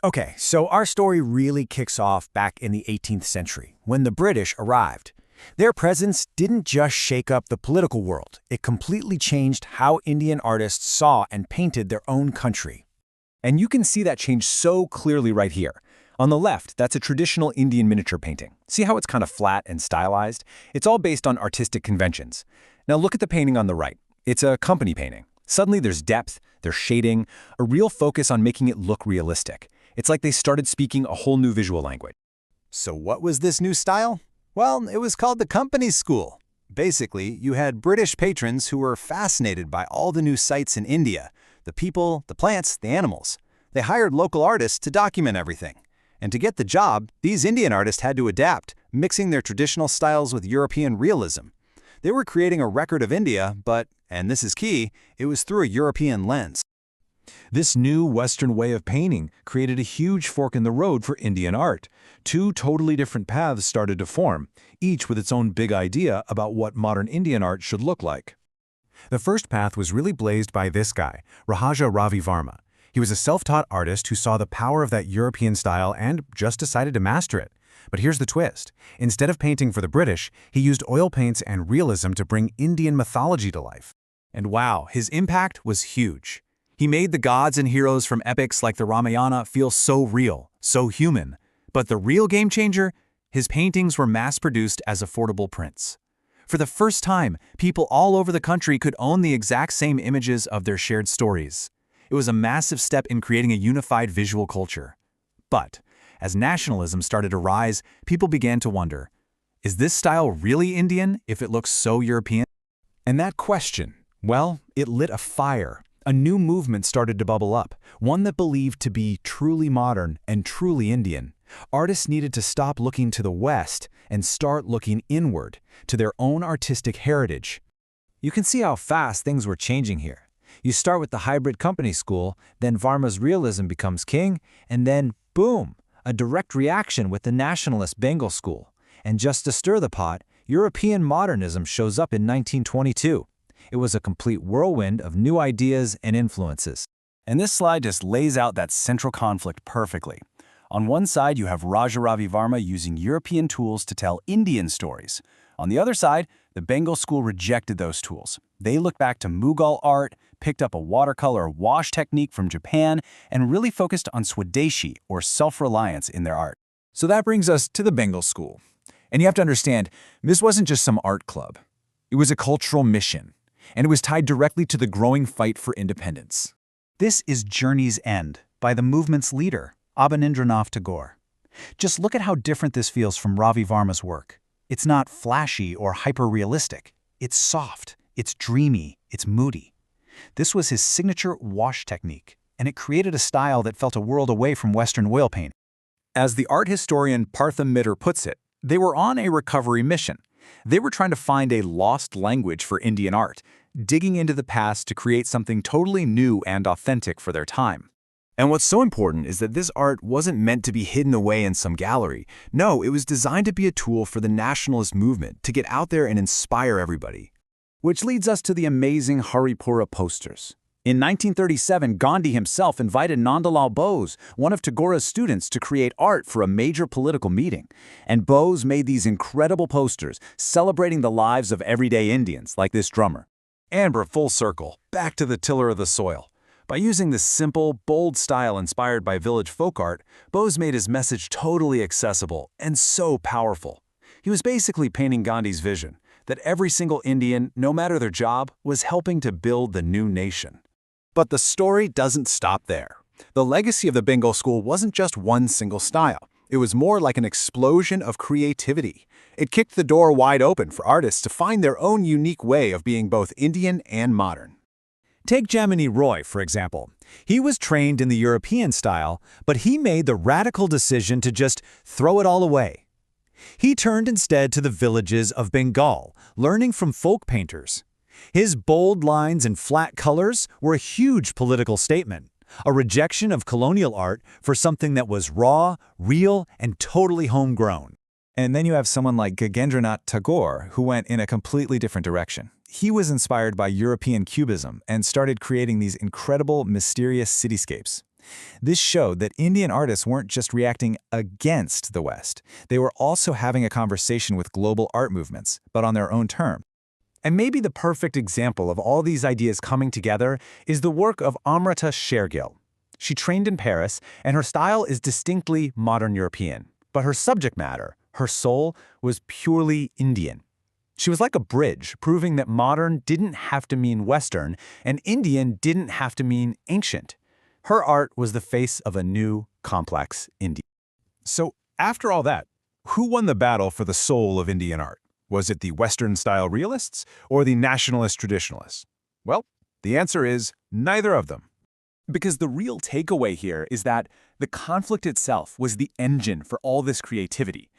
Okay, so our story really kicks off back in the 18th century, when the British arrived. Their presence didn't just shake up the political world, it completely changed how Indian artists saw and painted their own country. And you can see that change so clearly right here. On the left, that's a traditional Indian miniature painting. See how it's kind of flat and stylized? It's all based on artistic conventions. Now look at the painting on the right. It's a company painting. Suddenly there's depth, there's shading, a real focus on making it look realistic. It's like they started speaking a whole new visual language. So what was this new style? Well, it was called the company school. Basically, you had British patrons who were fascinated by all the new sights in India, the people, the plants, the animals. They hired local artists to document everything. And to get the job, these Indian artists had to adapt, mixing their traditional styles with European realism. They were creating a record of India, but, and this is key, it was through a European lens. This new Western way of painting created a huge fork in the road for Indian art. 2 totally different paths started to form, each with its own big idea about what modern Indian art should look like. The first path was really blazed by this guy, Rahaja Ravi Varma. He was a self-taught artist who saw the power of that European style and just decided to master it. But here's the twist. Instead of painting for the British, he used oil paints and realism to bring Indian mythology to life. And wow, his impact was huge. He made the gods and heroes from epics like the Ramayana feel so real, so human. But the real game changer? His paintings were mass-produced as affordable prints. For the first time, people all over the country could own the exact same images of their shared stories. It was a massive step in creating a unified visual culture. But as nationalism started to rise, people began to wonder, is this style really Indian if it looks so European? And that question, well, it lit a fire. A new movement started to bubble up, one that believed to be truly modern and truly Indian. Artists needed to stop looking to the West and start looking inward, to their own artistic heritage. You can see how fast things were changing here. You start with the hybrid company school, then Varma's realism becomes king, and then, boom, a direct reaction with the nationalist Bengal school. And just to stir the pot, European modernism shows up in 1922. It was a complete whirlwind of new ideas and influences. And this slide just lays out that central conflict perfectly. On one side, you have Raja Ravi Varma using European tools to tell Indian stories. On the other side, the Bengal school rejected those tools. They looked back to Mughal art, picked up a watercolor wash technique from Japan, and really focused on Swadeshi, or self-reliance, in their art. So that brings us to the Bengal School. And you have to understand, this wasn't just some art club. It was a cultural mission, and it was tied directly to the growing fight for independence. This is Journey's End by the movement's leader, Abanindranath Tagore. Just look at how different this feels from Ravi Varma's work. It's not flashy or hyper-realistic. It's soft, it's dreamy, it's moody. This was his signature wash technique, and it created a style that felt a world away from Western oil paint. As the art historian Partha Mitter puts it, they were on a recovery mission. They were trying to find a lost language for Indian art, digging into the past to create something totally new and authentic for their time. And what's so important is that this art wasn't meant to be hidden away in some gallery. No, it was designed to be a tool for the nationalist movement to get out there and inspire everybody. Which leads us to the amazing Haripura posters. In 1937, Gandhi himself invited Nandalal Bose, one of Tagore's students, to create art for a major political meeting. And Bose made these incredible posters celebrating the lives of everyday Indians, like this drummer. And we're full circle, back to the tiller of the soil. By using this simple, bold style inspired by village folk art, Bose made his message totally accessible and so powerful. He was basically painting Gandhi's vision, that every single Indian, no matter their job, was helping to build the new nation. But the story doesn't stop there. The legacy of the Bengal School wasn't just one single style. It was more like an explosion of creativity. It kicked the door wide open for artists to find their own unique way of being both Indian and modern. Take Jamini Roy, for example. He was trained in the European style, but he made the radical decision to just throw it all away. He turned instead to the villages of Bengal, learning from folk painters. His bold lines and flat colors were a huge political statement, a rejection of colonial art for something that was raw, real, and totally homegrown. And then you have someone like Gagendranath Tagore, who went in a completely different direction. He was inspired by European Cubism and started creating these incredible, mysterious cityscapes. This showed that Indian artists weren't just reacting against the West. They were also having a conversation with global art movements, but on their own terms. And maybe the perfect example of all these ideas coming together is the work of Amrita Shergill. She trained in Paris, and her style is distinctly modern European. But her subject matter, her soul, was purely Indian. She was like a bridge, proving that modern didn't have to mean Western, and Indian didn't have to mean ancient. Her art was the face of a new, complex India. So, after all that, who won the battle for the soul of Indian art? Was it the Western-style realists or the nationalist traditionalists? Well, the answer is neither of them. Because the real takeaway here is that the conflict itself was the engine for all this creativity.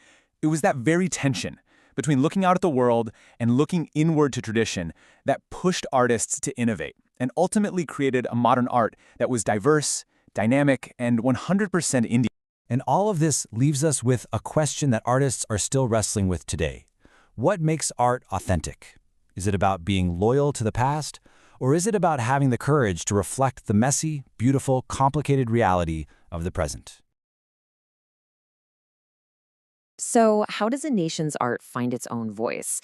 It was that very tension between looking out at the world and looking inward to tradition that pushed artists to innovate and ultimately created a modern art that was diverse, dynamic, and 100% Indian. And all of this leaves us with a question that artists are still wrestling with today. What makes art authentic? Is it about being loyal to the past, or is it about having the courage to reflect the messy, beautiful, complicated reality of the present? So, how does a nation's art find its own voice?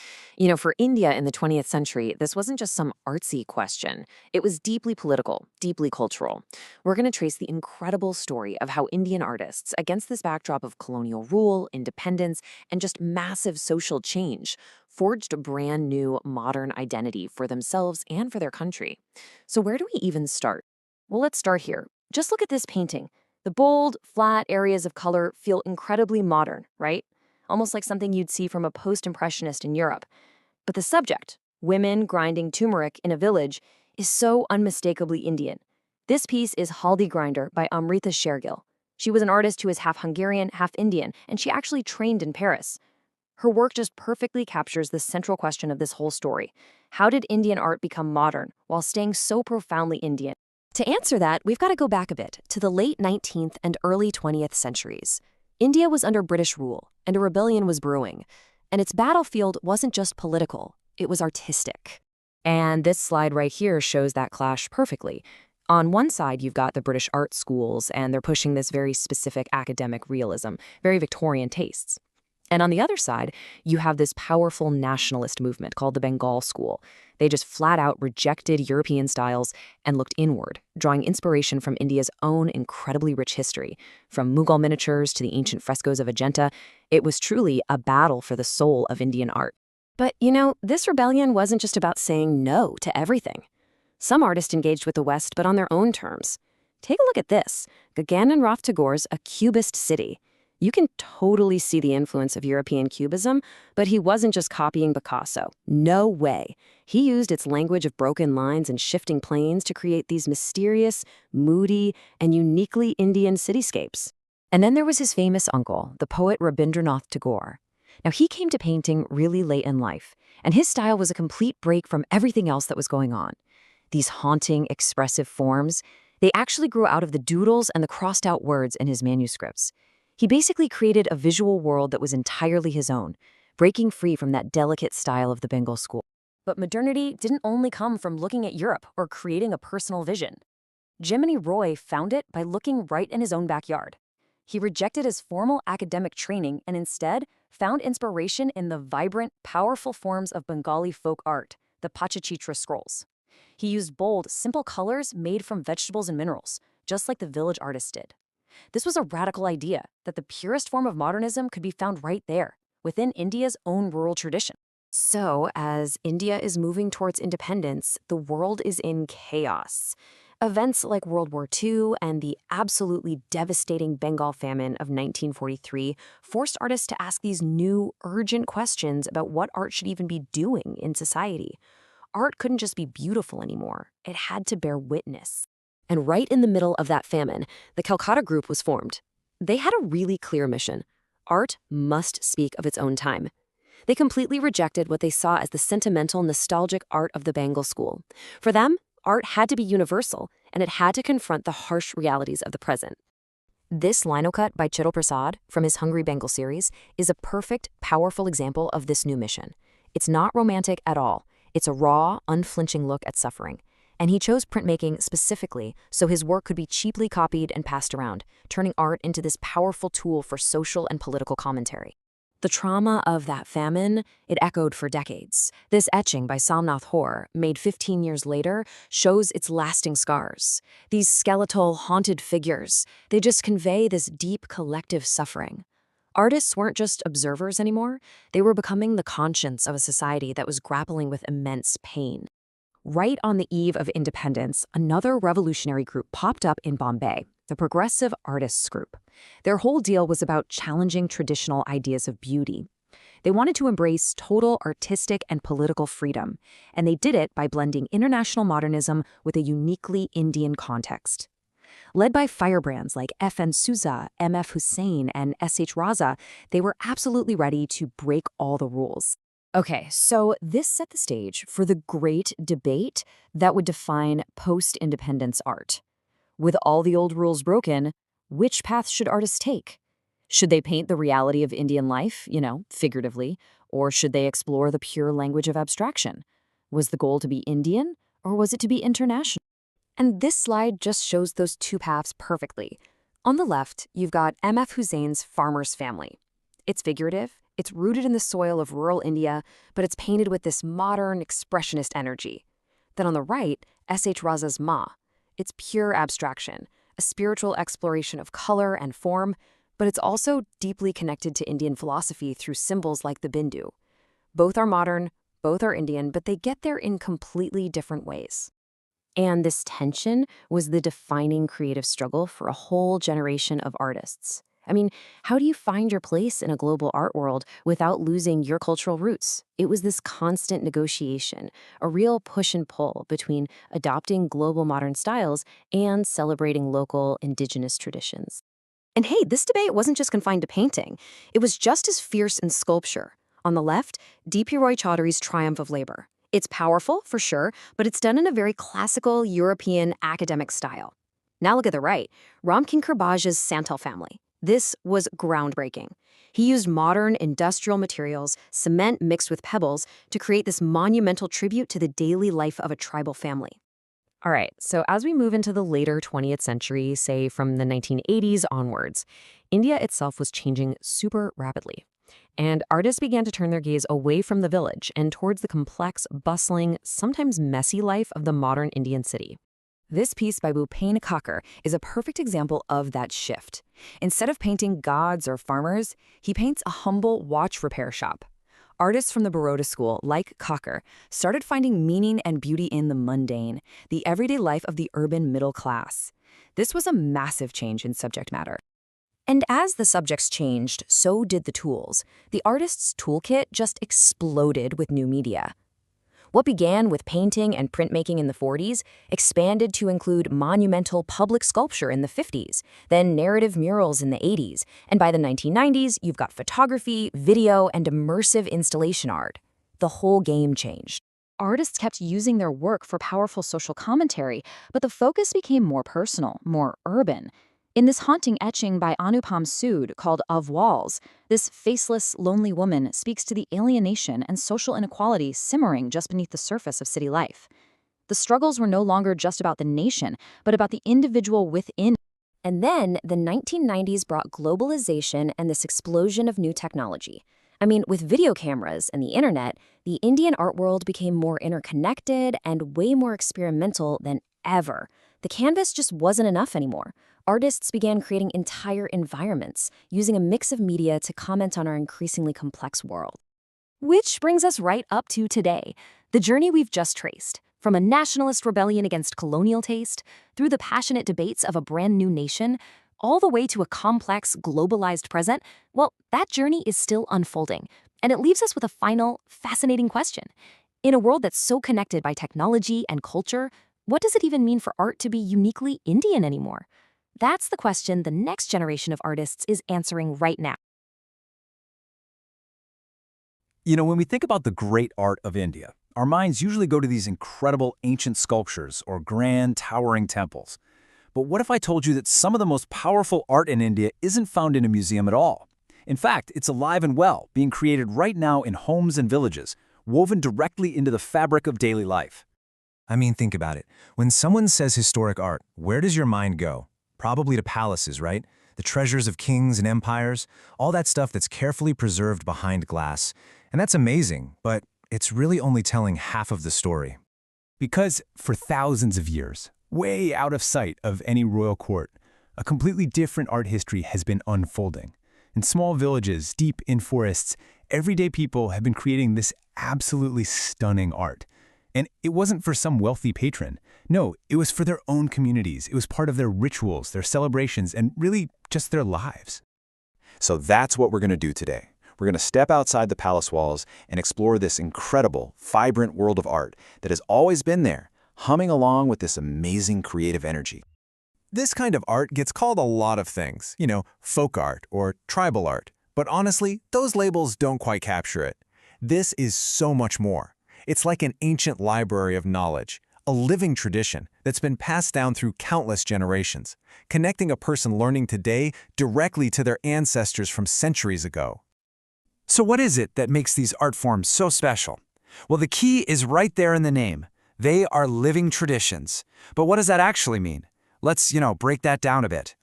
For India in the 20th century, this wasn't just some artsy question. It was deeply political, deeply cultural. We're going to trace the incredible story of how Indian artists, against this backdrop of colonial rule, independence, and just massive social change, forged a brand new, modern identity for themselves and for their country. So, where do we even start? Well, let's start here. Just look at this painting. The bold, flat areas of color feel incredibly modern, right? Almost like something you'd see from a post-impressionist in Europe. But the subject, women grinding turmeric in a village, is so unmistakably Indian. This piece is Haldi Grinder by Amrita Shergill. She was an artist who is half Hungarian, half Indian, and she actually trained in Paris. Her work just perfectly captures the central question of this whole story. How did Indian art become modern while staying so profoundly Indian? To answer that, we've got to go back a bit to the late 19th and early 20th centuries. India was under British rule, and a rebellion was brewing. And its battlefield wasn't just political, it was artistic. And this slide right here shows that clash perfectly. On one side, you've got the British art schools, and they're pushing this very specific academic realism, very Victorian tastes. And on the other side, you have this powerful nationalist movement called the Bengal School. They just flat out rejected European styles and looked inward, drawing inspiration from India's own incredibly rich history. From Mughal miniatures to the ancient frescoes of Ajanta, it was truly a battle for the soul of Indian art. But, this rebellion wasn't just about saying no to everything. Some artists engaged with the West, but on their own terms. Take a look at this, Gagananrath Tagore's A Cubist City. You can totally see the influence of European Cubism, but he wasn't just copying Picasso. No way. He used its language of broken lines and shifting planes to create these mysterious, moody, and uniquely Indian cityscapes. And then there was his famous uncle, the poet Rabindranath Tagore. Now, he came to painting really late in life, and his style was a complete break from everything else that was going on. These haunting, expressive forms, they actually grew out of the doodles and the crossed-out words in his manuscripts. He basically created a visual world that was entirely his own, breaking free from that delicate style of the Bengal school. But modernity didn't only come from looking at Europe or creating a personal vision. Jiminy Roy found it by looking right in his own backyard. He rejected his formal academic training and instead found inspiration in the vibrant, powerful forms of Bengali folk art, the Pachachitra scrolls. He used bold, simple colors made from vegetables and minerals, just like the village artists did. This was a radical idea that the purest form of modernism could be found right there, within India's own rural tradition. So, as India is moving towards independence, the world is in chaos. Events like World War II and the absolutely devastating Bengal famine of 1943 forced artists to ask these new, urgent questions about what art should even be doing in society. Art couldn't just be beautiful anymore. It had to bear witness. And right in the middle of that famine, the Calcutta Group was formed. They had a really clear mission. Art must speak of its own time. They completely rejected what they saw as the sentimental, nostalgic art of the Bengal school. For them, art had to be universal, and it had to confront the harsh realities of the present. This linocut by Chittal Prasad from his Hungry Bengal series is a perfect, powerful example of this new mission. It's not romantic at all. It's a raw, unflinching look at suffering. And he chose printmaking specifically so his work could be cheaply copied and passed around, turning art into this powerful tool for social and political commentary. The trauma of that famine, it echoed for decades. This etching by Somnath Hoare, made 15 years later, shows its lasting scars. These skeletal, haunted figures, they just convey this deep collective suffering. Artists weren't just observers anymore, they were becoming the conscience of a society that was grappling with immense pain. Right on the eve of independence, another revolutionary group popped up in Bombay, the Progressive Artists Group. Their whole deal was about challenging traditional ideas of beauty. They wanted to embrace total artistic and political freedom, and they did it by blending international modernism with a uniquely Indian context. Led by firebrands like F.N. Souza, M.F. Hussain, and S.H. Raza, they were absolutely ready to break all the rules. Okay, so this set the stage for the great debate that would define post-independence art. With all the old rules broken, which path should artists take? Should they paint the reality of Indian life, figuratively, or should they explore the pure language of abstraction? Was the goal to be Indian, or was it to be international? And this slide just shows those two paths perfectly. On the left, you've got M.F. Hussain's Farmer's Family. It's figurative, it's rooted in the soil of rural India, but it's painted with this modern, expressionist energy. Then on the right, S.H. Raza's Ma. It's pure abstraction, a spiritual exploration of color and form, but it's also deeply connected to Indian philosophy through symbols like the Bindu. Both are modern, both are Indian, but they get there in completely different ways. And this tension was the defining creative struggle for a whole generation of artists. I mean, how do you find your place in a global art world without losing your cultural roots? It was this constant negotiation, a real push and pull between adopting global modern styles and celebrating local indigenous traditions. And hey, this debate wasn't just confined to painting. It was just as fierce in sculpture. On the left, D.P. Roy Chaudhury's Triumph of Labor. It's powerful, for sure, but it's done in a very classical European academic style. Now look at the right, Ramkin Kirbaj's Santal family. This was groundbreaking. He used modern industrial materials, cement mixed with pebbles, to create this monumental tribute to the daily life of a tribal family. All right, so as we move into the later 20th century, say from the 1980s onwards, India itself was changing super rapidly. And artists began to turn their gaze away from the village and towards the complex, bustling, sometimes messy life of the modern Indian city. This piece by Bhupen Kakkar is a perfect example of that shift. Instead of painting gods or farmers, he paints a humble watch repair shop. Artists from the Baroda school, like Kakkar, started finding meaning and beauty in the mundane, the everyday life of the urban middle class. This was a massive change in subject matter. And as the subjects changed, so did the tools. The artist's toolkit just exploded with new media. What began with painting and printmaking in the 40s expanded to include monumental public sculpture in the 50s, then narrative murals in the 80s, and by the 1990s, you've got photography, video, and immersive installation art. The whole game changed. Artists kept using their work for powerful social commentary, but the focus became more personal, more urban. In this haunting etching by Anupam Sood called Of Walls, this faceless, lonely woman speaks to the alienation and social inequality simmering just beneath the surface of city life. The struggles were no longer just about the nation, but about the individual within. And then the 1990s brought globalization and this explosion of new technology. I mean, with video cameras and the internet, the Indian art world became more interconnected and way more experimental than ever. The canvas just wasn't enough anymore. Artists began creating entire environments, using a mix of media to comment on our increasingly complex world. Which brings us right up to today, the journey we've just traced. From a nationalist rebellion against colonial taste, through the passionate debates of a brand new nation, all the way to a complex, globalized present, well, that journey is still unfolding. And it leaves us with a final, fascinating question. In a world that's so connected by technology and culture, what does it even mean for art to be uniquely Indian anymore? That's the question the next generation of artists is answering right now. You know, when we think about the great art of India, our minds usually go to these incredible ancient sculptures or grand, towering temples. But what if I told you that some of the most powerful art in India isn't found in a museum at all? In fact, it's alive and well, being created right now in homes and villages, woven directly into the fabric of daily life. I mean, think about it. When someone says historic art, where does your mind go? Probably to palaces, right? The treasures of kings and empires, all that stuff that's carefully preserved behind glass. And that's amazing, but it's really only telling half of the story. Because for thousands of years, way out of sight of any royal court, a completely different art history has been unfolding. In small villages, deep in forests, everyday people have been creating this absolutely stunning art. And it wasn't for some wealthy patron. No, it was for their own communities. It was part of their rituals, their celebrations, and really just their lives. So that's what we're going to do today. We're going to step outside the palace walls and explore this incredible, vibrant world of art that has always been there, humming along with this amazing creative energy. This kind of art gets called a lot of things, folk art or tribal art. But honestly, those labels don't quite capture it. This is so much more. It's like an ancient library of knowledge, a living tradition that's been passed down through countless generations, connecting a person learning today directly to their ancestors from centuries ago. So what is it that makes these art forms so special? Well, the key is right there in the name. They are living traditions. But what does that actually mean? Let's, break that down a bit.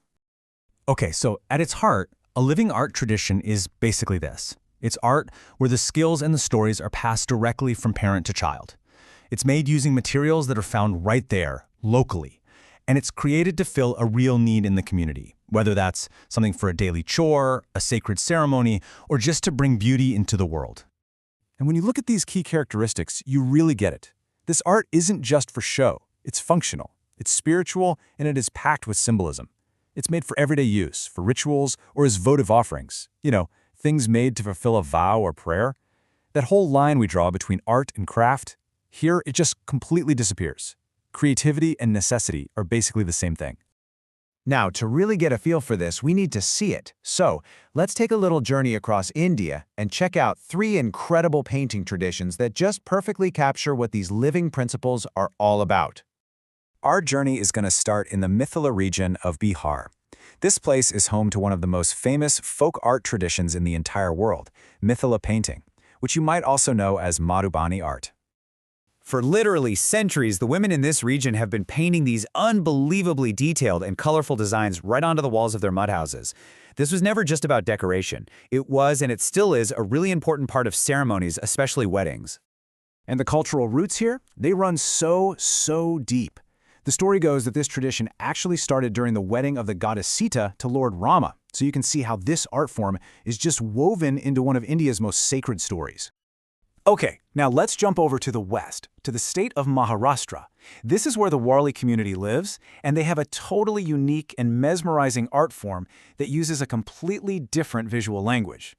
Okay, so at its heart, a living art tradition is basically this. It's art where the skills and the stories are passed directly from parent to child. It's made using materials that are found right there, locally. And it's created to fill a real need in the community, whether that's something for a daily chore, a sacred ceremony, or just to bring beauty into the world. And when you look at these key characteristics, you really get it. This art isn't just for show. It's functional, it's spiritual, and it is packed with symbolism. It's made for everyday use, for rituals, or as votive offerings. Things made to fulfill a vow or prayer. That whole line we draw between art and craft, here it just completely disappears. Creativity and necessity are basically the same thing. Now, to really get a feel for this, we need to see it. So, let's take a little journey across India and check out 3 incredible painting traditions that just perfectly capture what these living principles are all about. Our journey is going to start in the Mithila region of Bihar. This place is home to one of the most famous folk art traditions in the entire world, Mithila painting, which you might also know as Madhubani art. For literally centuries, the women in this region have been painting these unbelievably detailed and colorful designs right onto the walls of their mud houses. This was never just about decoration. It was, and it still is, a really important part of ceremonies, especially weddings. And the cultural roots here, they run so deep. The story goes that this tradition actually started during the wedding of the goddess Sita to Lord Rama, so you can see how this art form is just woven into one of India's most sacred stories. Okay, now let's jump over to the west, to the state of Maharashtra. This is where the Warli community lives, and they have a totally unique and mesmerizing art form that uses a completely different visual language.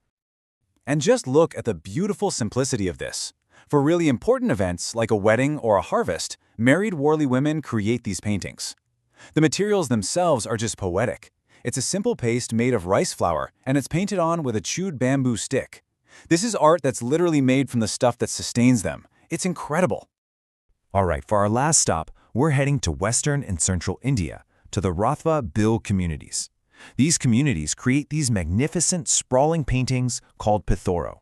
And just look at the beautiful simplicity of this. For really important events like a wedding or a harvest, married Warli women create these paintings. The materials themselves are just poetic. It's a simple paste made of rice flour, and it's painted on with a chewed bamboo stick. This is art that's literally made from the stuff that sustains them. It's incredible. All right, for our last stop, we're heading to western and central India, to the Rathva Bil communities. These communities create these magnificent, sprawling paintings called Pithoro.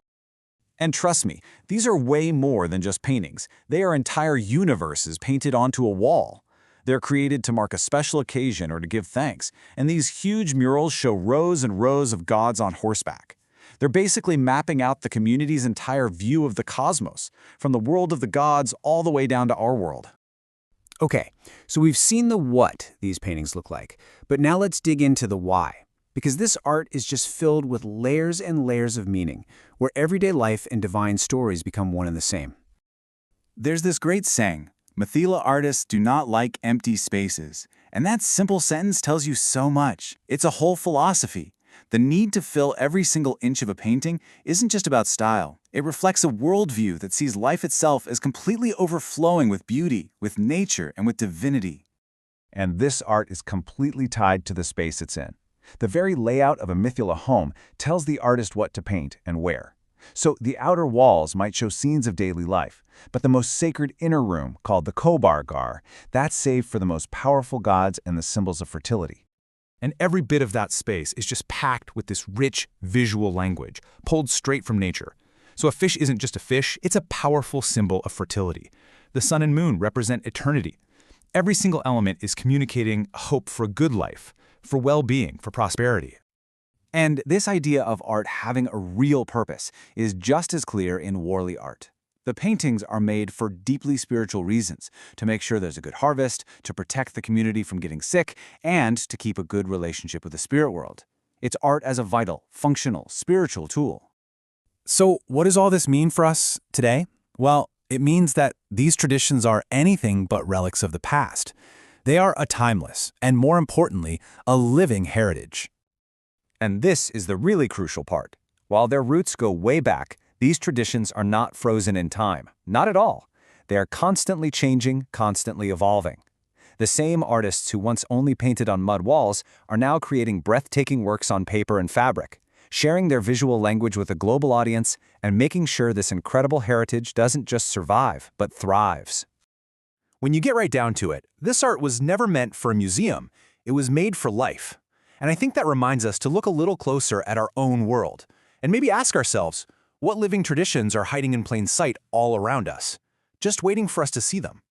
And trust me, these are way more than just paintings. They are entire universes painted onto a wall. They're created to mark a special occasion or to give thanks, and these huge murals show rows and rows of gods on horseback. They're basically mapping out the community's entire view of the cosmos, from the world of the gods all the way down to our world. Okay, so we've seen the what these paintings look like, but now let's dig into the why. Because this art is just filled with layers and layers of meaning, where everyday life and divine stories become one and the same. There's this great saying, Mithila artists do not like empty spaces. And that simple sentence tells you so much. It's a whole philosophy. The need to fill every single inch of a painting isn't just about style. It reflects a worldview that sees life itself as completely overflowing with beauty, with nature, and with divinity. And this art is completely tied to the space it's in. The very layout of a Mithila home tells the artist what to paint and where. So the outer walls might show scenes of daily life, but the most sacred inner room, called the Kobar Gar, that's saved for the most powerful gods and the symbols of fertility. And every bit of that space is just packed with this rich visual language, pulled straight from nature. So a fish isn't just a fish, it's a powerful symbol of fertility. The sun and moon represent eternity. Every single element is communicating hope for a good life, for well-being, for prosperity. And this idea of art having a real purpose is just as clear in Warli art. The paintings are made for deeply spiritual reasons, to make sure there's a good harvest, to protect the community from getting sick, and to keep a good relationship with the spirit world. It's art as a vital, functional, spiritual tool. So what does all this mean for us today? Well, it means that these traditions are anything but relics of the past. They are a timeless, and more importantly, a living heritage. And this is the really crucial part. While their roots go way back, these traditions are not frozen in time. Not at all. They are constantly changing, constantly evolving. The same artists who once only painted on mud walls are now creating breathtaking works on paper and fabric, sharing their visual language with a global audience and making sure this incredible heritage doesn't just survive, but thrives. When you get right down to it, this art was never meant for a museum. It was made for life. And I think that reminds us to look a little closer at our own world and maybe ask ourselves, what living traditions are hiding in plain sight all around us, just waiting for us to see them?